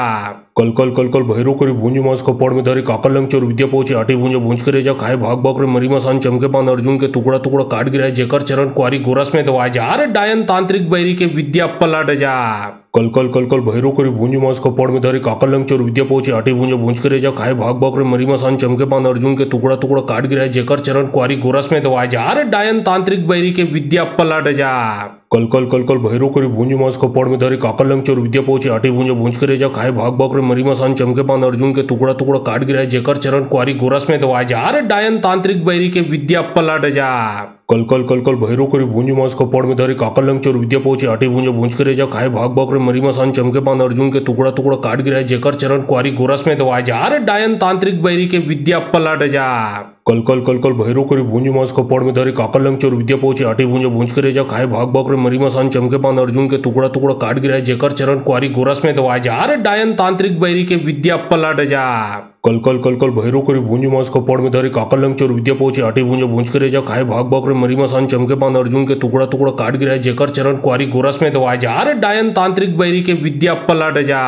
कल कल कल कल भैरो करी भूंज मास कपाड़ में धरी काकल चोर विद्या पहुंची आटी भूंज करे जा खाए भाग भाग रे मरी मसान चमके पान अर्जुन के टुकड़ा टुकड़ा काट गिरा जेकर चरण कुआरी गोरस में दवा जा रे डायन तांत्रिक बैरी के विद्या पलट जा कल कल कल कल भैरो करी भूंज मास कपाड़ में धरी काकल चोर विद्या पहुंची आटी भूंज करे जा खाए भाग भाग रे मरी मसान चमके पान अर्जुन के टुकड़ा टुकड़ा काट गिरा जेकर चरण कुआरी गोरस में दवा जा रे डायन तांत्रिक बैरी के विद्या पलट जा कल कल कल कल भैरो करी भूंज मास कपाड़ में धरी काकल चोर विद्या पहुंची आटी भूंज करे जा खाए भाग भाग रे मरी मसान चमके पान अर्जुन के टुकड़ा टुकड़ा काट गिरा जेकर चरण कुआरी गोरस में दवा जा रे डायन तांत्रिक बैरी के विद्या पलट जा कल कल कल कल भैरो करी भूंज मास कपाड़ में धरी काकल चोर विद्या पहुंची आटी भूंज करे जा खाए भाग भाग रे मरी मसान चमके पान अर्जुन के टुकड़ा टुकड़ा काट गिरा जेकर चरण कुआरी गोरस में दवा जा रे डायन तांत्रिक बैरी के विद्या पलट जा कल कल कल कल भैरो करी भूंज मास कपाड़ में धरी काकल चोर विद्या पहुंची आटी भूंज करे जा खाए भाग भाग रे मरी मसान चमके पान अर्जुन के टुकड़ा टुकड़ा काट गिरा जेकर चरण कुआरी गोरस में दवा जा रे डायन तांत्रिक बैरी के विद्या पलट जा कल कल कल कल भैरो करी भूंज मास कपाड़ में धरी काकल चोर विद्या पहुंची आटी भूंज करे जा खाए भाग भाग रे मरी मसान चमके पान अर्जुन के टुकड़ा टुकड़ा काट गिरा जेकर चरण कुआरी गोरस में दवा जा रे डायन तांत्रिक बैरी के विद्या पलट जा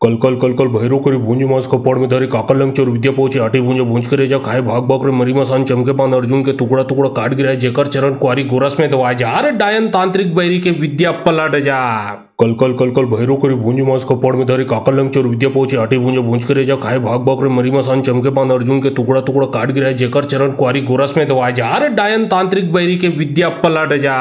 कल कल कल कल भैरो करी भूंज मास कपाड़ में धरी काकल चोर विद्या पहुंची आटी भूंज करे जा खाए भाग भाग रे मरी मसान चमके पान अर्जुन के टुकड़ा टुकड़ा काट गिरा जेकर चरण कुआरी गोरस में दवा जा रे डायन तांत्रिक बैरी के विद्या पलट जा कल कल कल कल भैरो करी भूंज मास कपाड़ में धरी काकल चोर विद्या पहुंची आटी भूंज करे जा खाए भाग भाग रे मरी मसान चमके पान अर्जुन के टुकड़ा टुकड़ा काट गिरा जेकर चरण कुआरी गोरस में दवा जा रे डायन तांत्रिक बैरी के विद्या पलट जा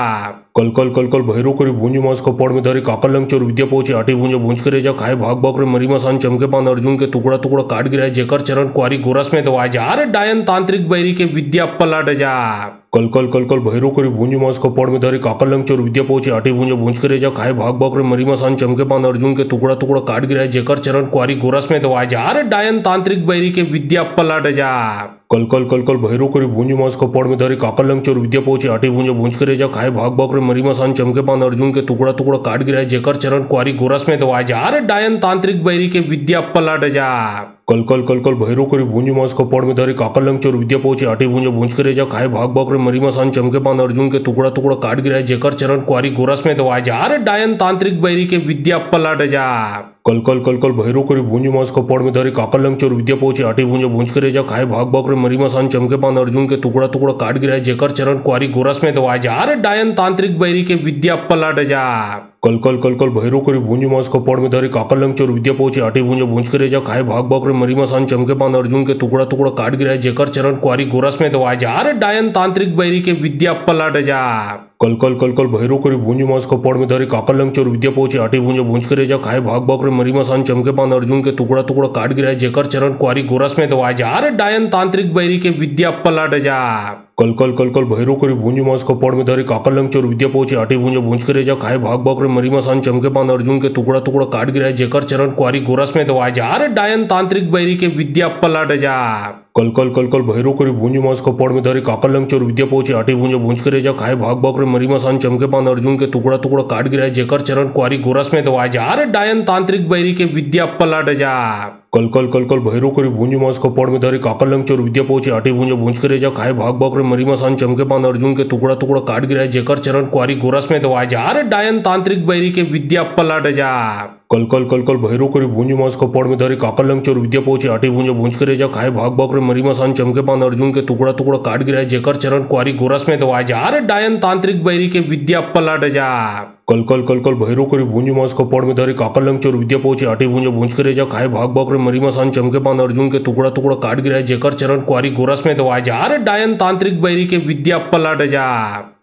कल कल कल कल भैरो करी भूंज मास कपाड़ में धरी काकल चोर विद्या पहुंची आटी भूंज करे जा खाए भाग भाग रे मरी मसान चमके पान अर्जुन के टुकड़ा टुकड़ा काट गिरा जेकर चरण कुआरी गोरस में दवा जा रे डायन तांत्रिक बैरी के विद्या पलट जा कल कल कल कल भैरो करी भुंज मास कपाड़ में धरी काकल लंग चोर विद्या पहुंचे आटी भुंज भुंज करे जा खाए भाग भाग रे मरी मसान चमके पान अर्जुन के टुकड़ा टुकड़ा काट गिराए जेकर चरण कुआरी गोरस में दवाए जा रे डायन तांत्रिक बैरी के विद्या पलट जा कल कल कल कल भैरो करी भुंज मास कपाड़ में धरी काकल लंग चोर विद्या पहुंचे आटी भुंज भुंज करे जा खाए भाग भाग रे मरी मसान चमके पान अर्जुन के टुकड़ा टुकड़ा काट गिराए जेकर चरण कुआरी गोरस में दवाए जा रे डायन तांत्रिक बैरी के विद्या पलट जा कल कल कल कल भैरो करी भुंज मास कपाड़ में धरी काकल लंग चोर विद्या पहुंचे आटी भुंज भुंज करे जा खाए भाग भाग रे मरी मसान चमके पान अर्जुन के टुकड़ा टुकड़ा काट गिराए जेकर चरण कुआरी गोरस में दवाए जा रे डायन तांत्रिक बैरी के विद्या पलट जा कल कल कल कल भैरो करी भुंज मास कपाड़ में धरी काकल लंग चोर विद्या पहुंचे आटी भुंज भुंज करे जा खाए भाग भाग रे मरी मसान चमके पान अर्जुन के टुकड़ा टुकड़ा काट गिराए जेकर चरण कुआरी गोरस में दवाए जा रे डायन तांत्रिक बैरी के विद्या पलट जा कल कल कल कल भैरो करी भुंज मास कपाड़ में धरी काकल लंग चोर विद्या पहुंचे आटी भुंज भुंज करे जा खाए भाग भाग रे मरी मसान चमके पान अर्जुन के टुकड़ा टुकड़ा काट गिराए जेकर चरण कुआरी गोरस में दवाए जा रे डायन तांत्रिक बैरी के विद्या पलट जा कल कल कल कल भैरो करी भुंज मास कपाड़ में धरी काकल लंग चोर विद्या पहुंचे आटी भुंज भुंज करे जा खाए भाग भाग रे मरी मसान चमके पान अर्जुन के टुकड़ा टुकड़ा काट गिराए जेकर चरण कुआरी गोरस में दवाए जा रे डायन तांत्रिक बैरी के विद्या पलट जा कल कल कल कल भैरो करी भुंज मास कपाड़ में धरी काकल लंग चोर विद्या पहुंचे आटी भुंज भुंज करे जा खाए भाग भाग रे मरी मसान चमके पान अर्जुन के टुकड़ा टुकड़ा काट गिराए जेकर चरण कुआरी गोरस में दवाए जा रे डायन तांत्रिक बैरी के विद्या पलट जा कल कल कल कल भैरो करी भुंज मास कपाड़ में धरी काकल लंग चोर विद्या पहुंचे आटी भुंज भुंज करे जा खाए भाग भाग रे मरी मसान चमके पान अर्जुन के टुकड़ा टुकड़ा काट गिराए जेकर चरण कुआरी गोरस में दवाए जा रे डायन तांत्रिक बैरी के विद्या पलट जा कल कल कल कल भैरो करी भुंज मास कपाड़ में धरी काकल लंग चोर विद्या पहुंचे आटी भुंज भुंज करे जा खाए भाग भाग रे मरी मसान चमके पान अर्जुन के टुकड़ा टुकड़ा काट गिराए जेकर चरण कुआरी गोरस में दवाए जा रे डायन तांत्रिक बैरी के विद्या पलट जा कल कल कल कल भैरो करी भुंज मास कपाड़ में धरी काकल लंग चोर विद्या पहुंचे आटी भुंज भुंज करे जा खाए भाग भाग रे मरी मसान चमके पान अर्जुन के टुकड़ा टुकड़ा काट गिराए जेकर चरण कुआरी गोरस में दवाए जा रे डायन तांत्रिक बैरी के विद्या पलट जा कल कल कल कल भैरो करी भुंज मास कपाड़ में धरी काकल लंग चोर विद्या पहुंचे आटी भुंज भुंज करे जा खाए भाग भाग रे मरी मसान चमके पान अर्जुन के टुकड़ा टुकड़ा काट गिराए जेकर चरण कुआरी गोरस में दवाए जा रे डायन तांत्रिक बैरी के विद्या पलट जा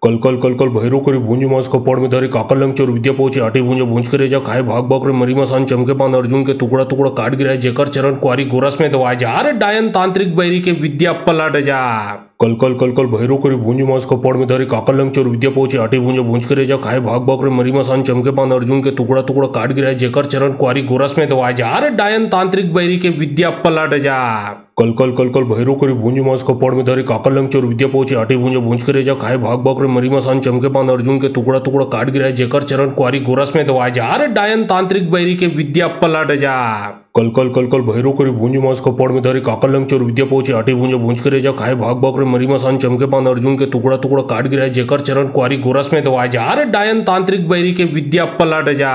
कल कल कल कल भैरो करी भुंज मास कपाड़ में धरी काकल लंग चोर विद्या पहुंचे आटी भुंज भुंज करे जा खाए भाग भाग रे मरी मसान चमके पान अर्जुन के टुकड़ा टुकड़ा काट गिराए जेकर चरण कुआरी गोरस में दवाए जा रे डायन तांत्रिक बैरी के विद्या पलट जा कल कल कल कल भैरो करी भुंज मास कपाड़ में धरी काकल लंग चोर विद्या पहुंचे आटी भुंज भुंज करे जा खाए भाग भाग रे मरी मसान चमके पान अर्जुन के टुकड़ा टुकड़ा काट गिराए जेकर चरण कुआरी गोरस में दवाए जा रे डायन तांत्रिक बैरी के विद्या पलट जा कल कल कल कल भैरो करी भुंज मास कपाड़ में धरी काकल लंग चोर विद्या पहुंचे आटी भुंज भुंज करे जा खाए भाग भाग रे मरी मसान चमके पान अर्जुन के टुकड़ा टुकड़ा काट गिराए जेकर चरण कुआरी गोरस में दवाए जा रे डायन तांत्रिक बैरी के विद्या पलट जा कल कल कल कल भैरो करी भुंज मास कपाड़ में धरी काकल लंग चोर विद्या पहुंचे आटी भुंज भुंज करे जा खाए भाग भाग रे मरी मसान चमके पान अर्जुन के टुकड़ा टुकड़ा काट गिराए जेकर चरण कुआरी गोरस में दवाए जा रे डायन तांत्रिक बैरी के विद्या पलट जा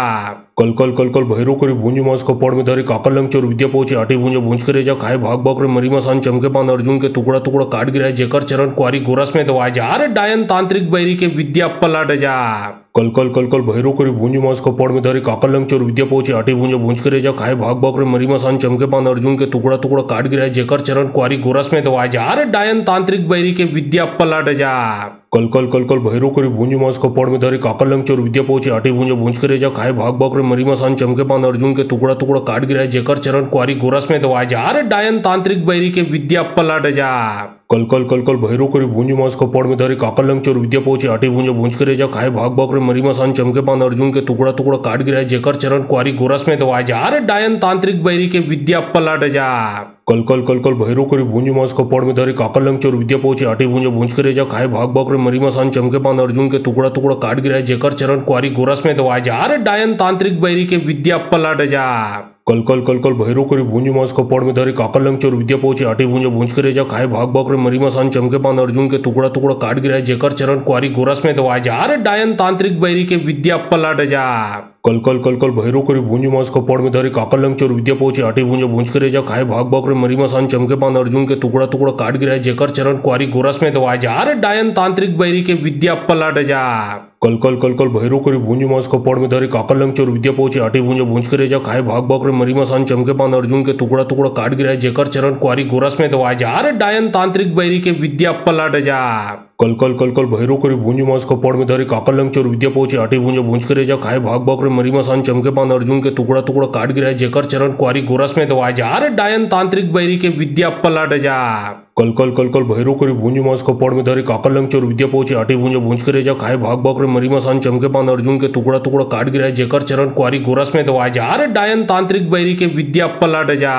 कल कल कल कल भैरो करी भुंज मास कपाड़ में धरी काकल लंग चोर विद्या पहुंचे आटी भुंज भुंज करे जा खाए भाग भाग रे मरी मसान चमके पान अर्जुन के टुकड़ा टुकड़ा काट गिराए जेकर चरण कुआरी गोरस में दवाए जा रे डायन तांत्रिक बैरी के विद्या पलट जा कल कल कल कल भैरो करी भुंज मास कपाड़ में धरी काकल लंग चोर विद्या पहुंचे आटी भुंज भुंज करे जा खाए भाग भाग रे मरी मसान चमके पान अर्जुन के टुकड़ा टुकड़ा काट गिराए जेकर चरण कुआरी गोरस में दवाए जा रे डायन तांत्रिक बैरी के विद्या पलट जा कल कल कल कल भैरो करी भुंज मास कपाड़ में धरी काकल लंग चोर विद्या पहुंचे आटी भुंज भुंज करे जा खाए भाग भाग रे मरी मसान चमके पान अर्जुन के टुकड़ा टुकड़ा काट गिराए जेकर चरण कुआरी गोरस में दवाए जा रे डायन तांत्रिक बैरी के विद्या पलट जा कल कल कल कल भैरो करी भुंज मास कपाड़ में धरी काकल लंग चोर विद्या पहुंचे आटी भुंज भुंज करे जा खाए भाग भाग रे मरी मसान चमके पान अर्जुन के टुकड़ा टुकड़ा काट गिराए जेकर चरण कुआरी गोरस में दवाए जा रे डायन तांत्रिक बैरी के विद्या पलट जा कल कल कल कल भैरो करी भुंज मास कपाड़ में धरी काकल लंग चोर विद्या पहुंचे आटी भुंज भुंज करे जा खाए भाग भाग रे मरी मसान चमके पान अर्जुन के टुकड़ा टुकड़ा काट गिराए जेकर चरण कुआरी गोरस में दवाए जा रे डायन तांत्रिक बैरी के विद्या पलट जा कल कल कल कल भैरो करी भुंज मास कपाड़ में धरी काकल लंग चोर विद्या पहुंचे आटी भुंज भुंज करे जा खाए भाग भाग रे मरी मसान चमके पान अर्जुन के टुकड़ा टुकड़ा काट गिराए जेकर चरण कुआरी गोरस में दवाए जा रे डायन तांत्रिक बैरी के विद्या पलट जा कल कल कल कल भैरो करी भुंज मास कपाड़ में धरी काकल लंग चोर विद्या पहुंचे आटी भुंज भुंज करे जा खाए भाग भाग रे मरी मसान चमके पान अर्जुन के टुकड़ा टुकड़ा काट गिराए जेकर चरण कुआरी गोरस में दवाए जा रे डायन तांत्रिक बैरी के विद्या पलट जा कल कल कल कल भैरो करी भुंज मास कपाड़ में धरी काकल लंग चोर विद्या पहुंचे आटी भुंज भुंज करे जा खाए भाग भाग रे मरी मसान चमके पान अर्जुन के टुकड़ा टुकड़ा काट गिराए जेकर चरण कुआरी गोरस में दवाए जा रे डायन तांत्रिक बैरी के विद्या पलट जा कल कल कल कल भैरू करी भूंजी मास कपाड़ में धरी काकल लंग चोर विद्या पहुंचे आटी भूंजे भूंज करे जा खाए भाग भाग रे मरी मसान चमके पान अर्जुन के टुकड़ा टुकड़ा काट गिराए जेकर चरण कुआरी गोरस में दवा जा रे डायन तांत्रिक बैरी के विद्या पलट जा कल कल कल कल भैरू करी भूंजी मास कपाड़ में धरी काकल लंग चोर विद्या पहुंचे आटी भूंजे भूंज करे जा खाए भाग भाग रे मरी मसान चमके पान अर्जुन के टुकड़ा टुकड़ा काट गिराए जेकर चरण कुआरी गोरस में दवा जा रे डायन तांत्रिक बैरी के विद्या पलट जा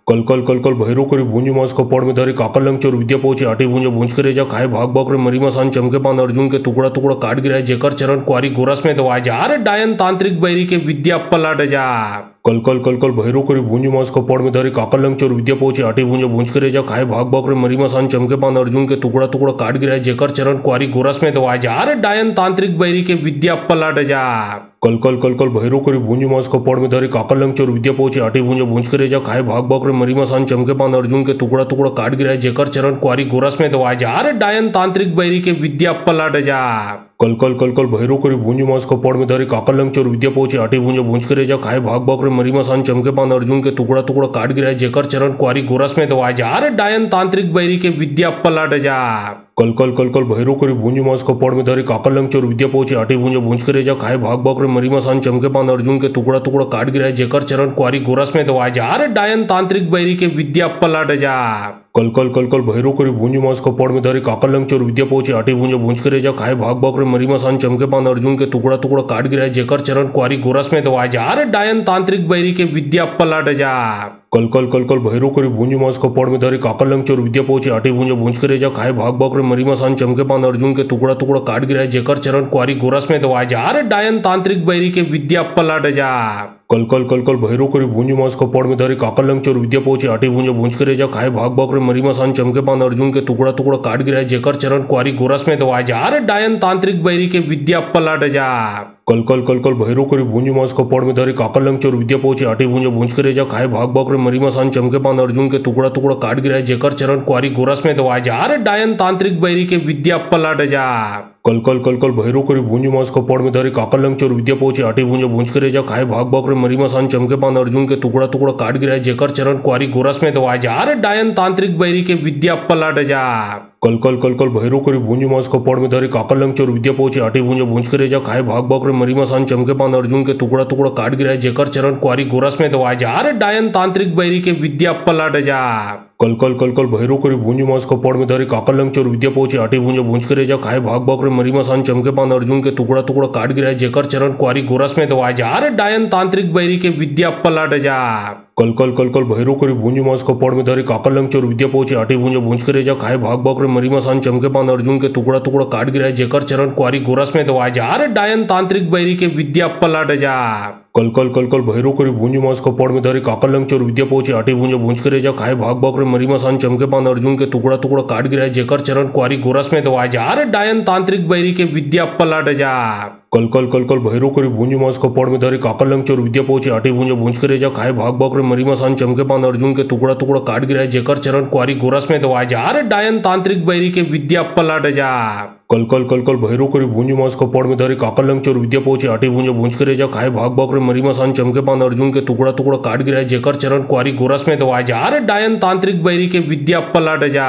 कल कल कल कल भैरू करी भूंजी मास कपाड़ में धरी काकल लंग चोर विद्या पहुंचे आटी भूंजे भूंज करे जा खाए भाग भाग रे मरी मसान चमके पान अर्जुन के टुकड़ा टुकड़ा काट गिराए जेकर चरण कुआरी गोरस में दवा जा रे डायन तांत्रिक बैरी के विद्या पलट जा कल कल कल कल भैरू करी भूंजी मास कपाड़ में धरी काकल लंग चोर विद्या पहुंचे आटी भूंजे भूंज करे जा खाए भाग भाग रे मरी मसान चमके पान अर्जुन के टुकड़ा टुकड़ा काट गिराए जेकर चरण कुआरी गोरस में दवा जा रे डायन तांत्रिक बैरी के विद्या पलट जा कल कल कल कल भैरू करी भूंजी मास कपाड़ में धरी काकल लंग चोर विद्या पहुंचे आटी भूंजे भूंज करे जा खाए भाग भाग रे मरी मसान चमके पान अर्जुन के टुकड़ा टुकड़ा काट गिराए जेकर चरण कुआरी गोरस में दवा जा रे डायन तांत्रिक बैरी के विद्या पलट जा कल कल कल कल भैरू करी भूंजी मास कपाड़ में धरी काकल लंग चोर विद्या पहुंचे आटी भूंजे भूंज करे जा खाए भाग भाग रे मरी मसान चमके पान अर्जुन के टुकड़ा टुकड़ा काट गिराए जेकर चरण कुआरी गोरस में दवा जा रे डायन तांत्रिक बैरी के विद्या पलट जा कल कल कल कल भैरू करी भूंजी मास कपाड़ में धरी काकल लंग चोर विद्या पहुंचे आटी भूंजे भूंज करे जा खाए भाग भाग रे मरी मसान चमके पान अर्जुन के टुकड़ा टुकड़ा काट गिराए जेकर चरण कुआरी गोरस में दवा जा रे डायन तांत्रिक बैरी के विद्या पलट जा कल कल कल कल भैरू करी भूंजी मास कपाड़ में धरी काकल लंग चोर विद्या पहुंचे आटी भूंजे भूंज करे जा खाए भाग भाग रे मरी मसान चमके पान अर्जुन के टुकड़ा टुकड़ा काट गिराए जेकर चरण कुआरी गोरस में दवा जा रे डायन तांत्रिक बैरी के विद्या पलट जा कल कल कल कल भैरू करी भूंजी मास कपाड़ में धरी काकल लंग चोर विद्या पहुंचे आटी भूंजे भूंज करे जा खाए भाग भाग रे मरी मसान चमके पान अर्जुन के टुकड़ा टुकड़ा काट गिराए जेकर चरण कुआरी गोरस में दवा जा रे डायन तांत्रिक बैरी के विद्या पलट जा कल कल कल कल भैरू करी भूंजी मास कपाड़ में धरी काकल लंग चोर विद्या पहुंचे आटी भूंजे भूंज करे जा खाए भाग भाग रे मरी मसान चमके पान अर्जुन के टुकड़ा टुकड़ा काट गिराए जेकर चरण कुआरी गोरस में दवा जा रे डायन तांत्रिक बैरी के विद्या पलट जा कल कल कल कल भैरू करी भूंजी मास कपाड़ में धरी काकल लंग चोर विद्या पहुंचे आटी भूंजे भूंज करे जा खाए भाग भाग रे मरी मसान चमके पान अर्जुन के टुकड़ा टुकड़ा काट गिराए जेकर चरण कुआरी गोरस में दवा जा रे डायन तांत्रिक बैरी के विद्या पलट जा कल कल कल कल भैरू करी भूंजी मास कपाड़ में धरी काकल लंग चोर विद्या पहुंचे आटी भूंजे भूंज करे जा खाए भाग भाग रे मरी मसान चमके पान अर्जुन के टुकड़ा टुकड़ा काट गिराए जेकर चरण कुआरी गोरस में दवा जा रे डायन तांत्रिक बैरी के विद्या पलट जा कल कल कल कल भैरू करी भूंजी मास कपाड़ में धरी काकल लंग चोर विद्या पहुंचे आटी भूंजे भूंज करे जा खाए भाग भाग रे मरी मसान चमके पान अर्जुन के टुकड़ा टुकड़ा काट गिराए जेकर चरण कुआरी गोरस में दवा जा रे डायन तांत्रिक बैरी के विद्या पलट जा कल कल कल कल भैरू करी भूंजी मास कपाड़ में धरी काकल लंग चोर विद्या पहुंचे आटी भूंजे भूंज करे जा खाए भाग भाग रे मरी मसान चमके पान अर्जुन के टुकड़ा टुकड़ा काट गिराए जेकर चरण कुआरी गोरस में दवा जा रे डायन तांत्रिक बैरी के विद्या पलट जा कल कल कल कल भैरू करी भूंजी मास कपाड़ में धरी काकल लंग चोर विद्या पहुंचे आटी भूंजे भूंज करे जा खाए भाग भाग रे मरी मसान चमके पान अर्जुन के टुकड़ा टुकड़ा काट गिराए जेकर चरण कुआरी गोरस में दवा जा रे डायन तांत्रिक बैरी के विद्या पलट जा कल कल कल कल भैरू करी भूंजी मास कपाड़ में धरी काकल लंग चोर विद्या पहुंचे आटी भूंजे भूंज करे जा खाए भाग भाग रे मरी मसान चमके पान अर्जुन के टुकड़ा टुकड़ा काट गिराए जेकर चरण कुआरी गोरस में दवा जा रे डायन तांत्रिक बैरी के विद्या पलट जा कल कल कल कल भैरू करी भूंजी मास कपाड़ में धरी काकल लंग चोर विद्या पहुंचे आटी भूंजे भूंज करे जा खाए भाग भाग रे मरी मसान चमके पान अर्जुन के टुकड़ा टुकड़ा काट गिराए जेकर चरण कुआरी गोरस में दवा जा रे डायन तांत्रिक बैरी के विद्या पलट जा कल कल कल कल भैरू करी भूंजी मास कपाड़ में धरी काकल लंग चोर विद्या पहुंचे आटी भूंजे भूंज करे जा खाए भाग भाग रे मरी मसान चमके पान अर्जुन के टुकड़ा टुकड़ा काट गिराए जेकर चरण कुआरी गोरस में दवा जा रे डायन तांत्रिक बैरी के विद्या पलट जा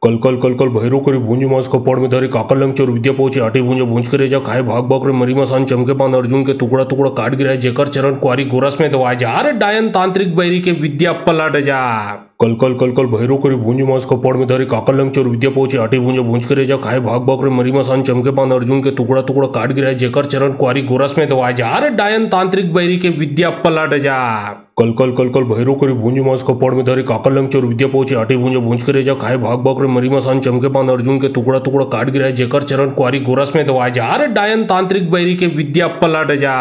कल कल कल कल भैरू करी भूंजी मास कपाड़ में धरी काकल लंग चोर विद्या पहुंचे आटी भूंजे भूंज करे जा खाए भाग भाग रे मरी मसान चमके पान अर्जुन के टुकड़ा टुकड़ा काट गिराए जेकर चरण कुआरी गोरस में दवा जा रे डायन तांत्रिक बैरी के विद्या पलट जा कल कल कल कल भैरू करी भूंजी मास कपाड़ में धरी काकल लंग चोर विद्या पहुंचे आटी भूंजे भूंज करे जा खाए भाग भाग रे मरी मसान चमके पान अर्जुन के टुकड़ा टुकड़ा काट गिराए जेकर चरण कुआरी गोरस में दवा जा रे डायन तांत्रिक बैरी के विद्या पलट जा कल कल कल कल भैरू करी भूंजी मास कपाड़ में धरी काकल लंग चोर विद्या पहुंचे आटी भूंजे भूंज करे जा खाए भाग भाग रे मरी मसान चमके पान अर्जुन के टुकड़ा टुकड़ा काट गिराए जेकर चरण कुआरी गोरस में दवा जा रे डायन तांत्रिक बैरी के विद्या पलट जा।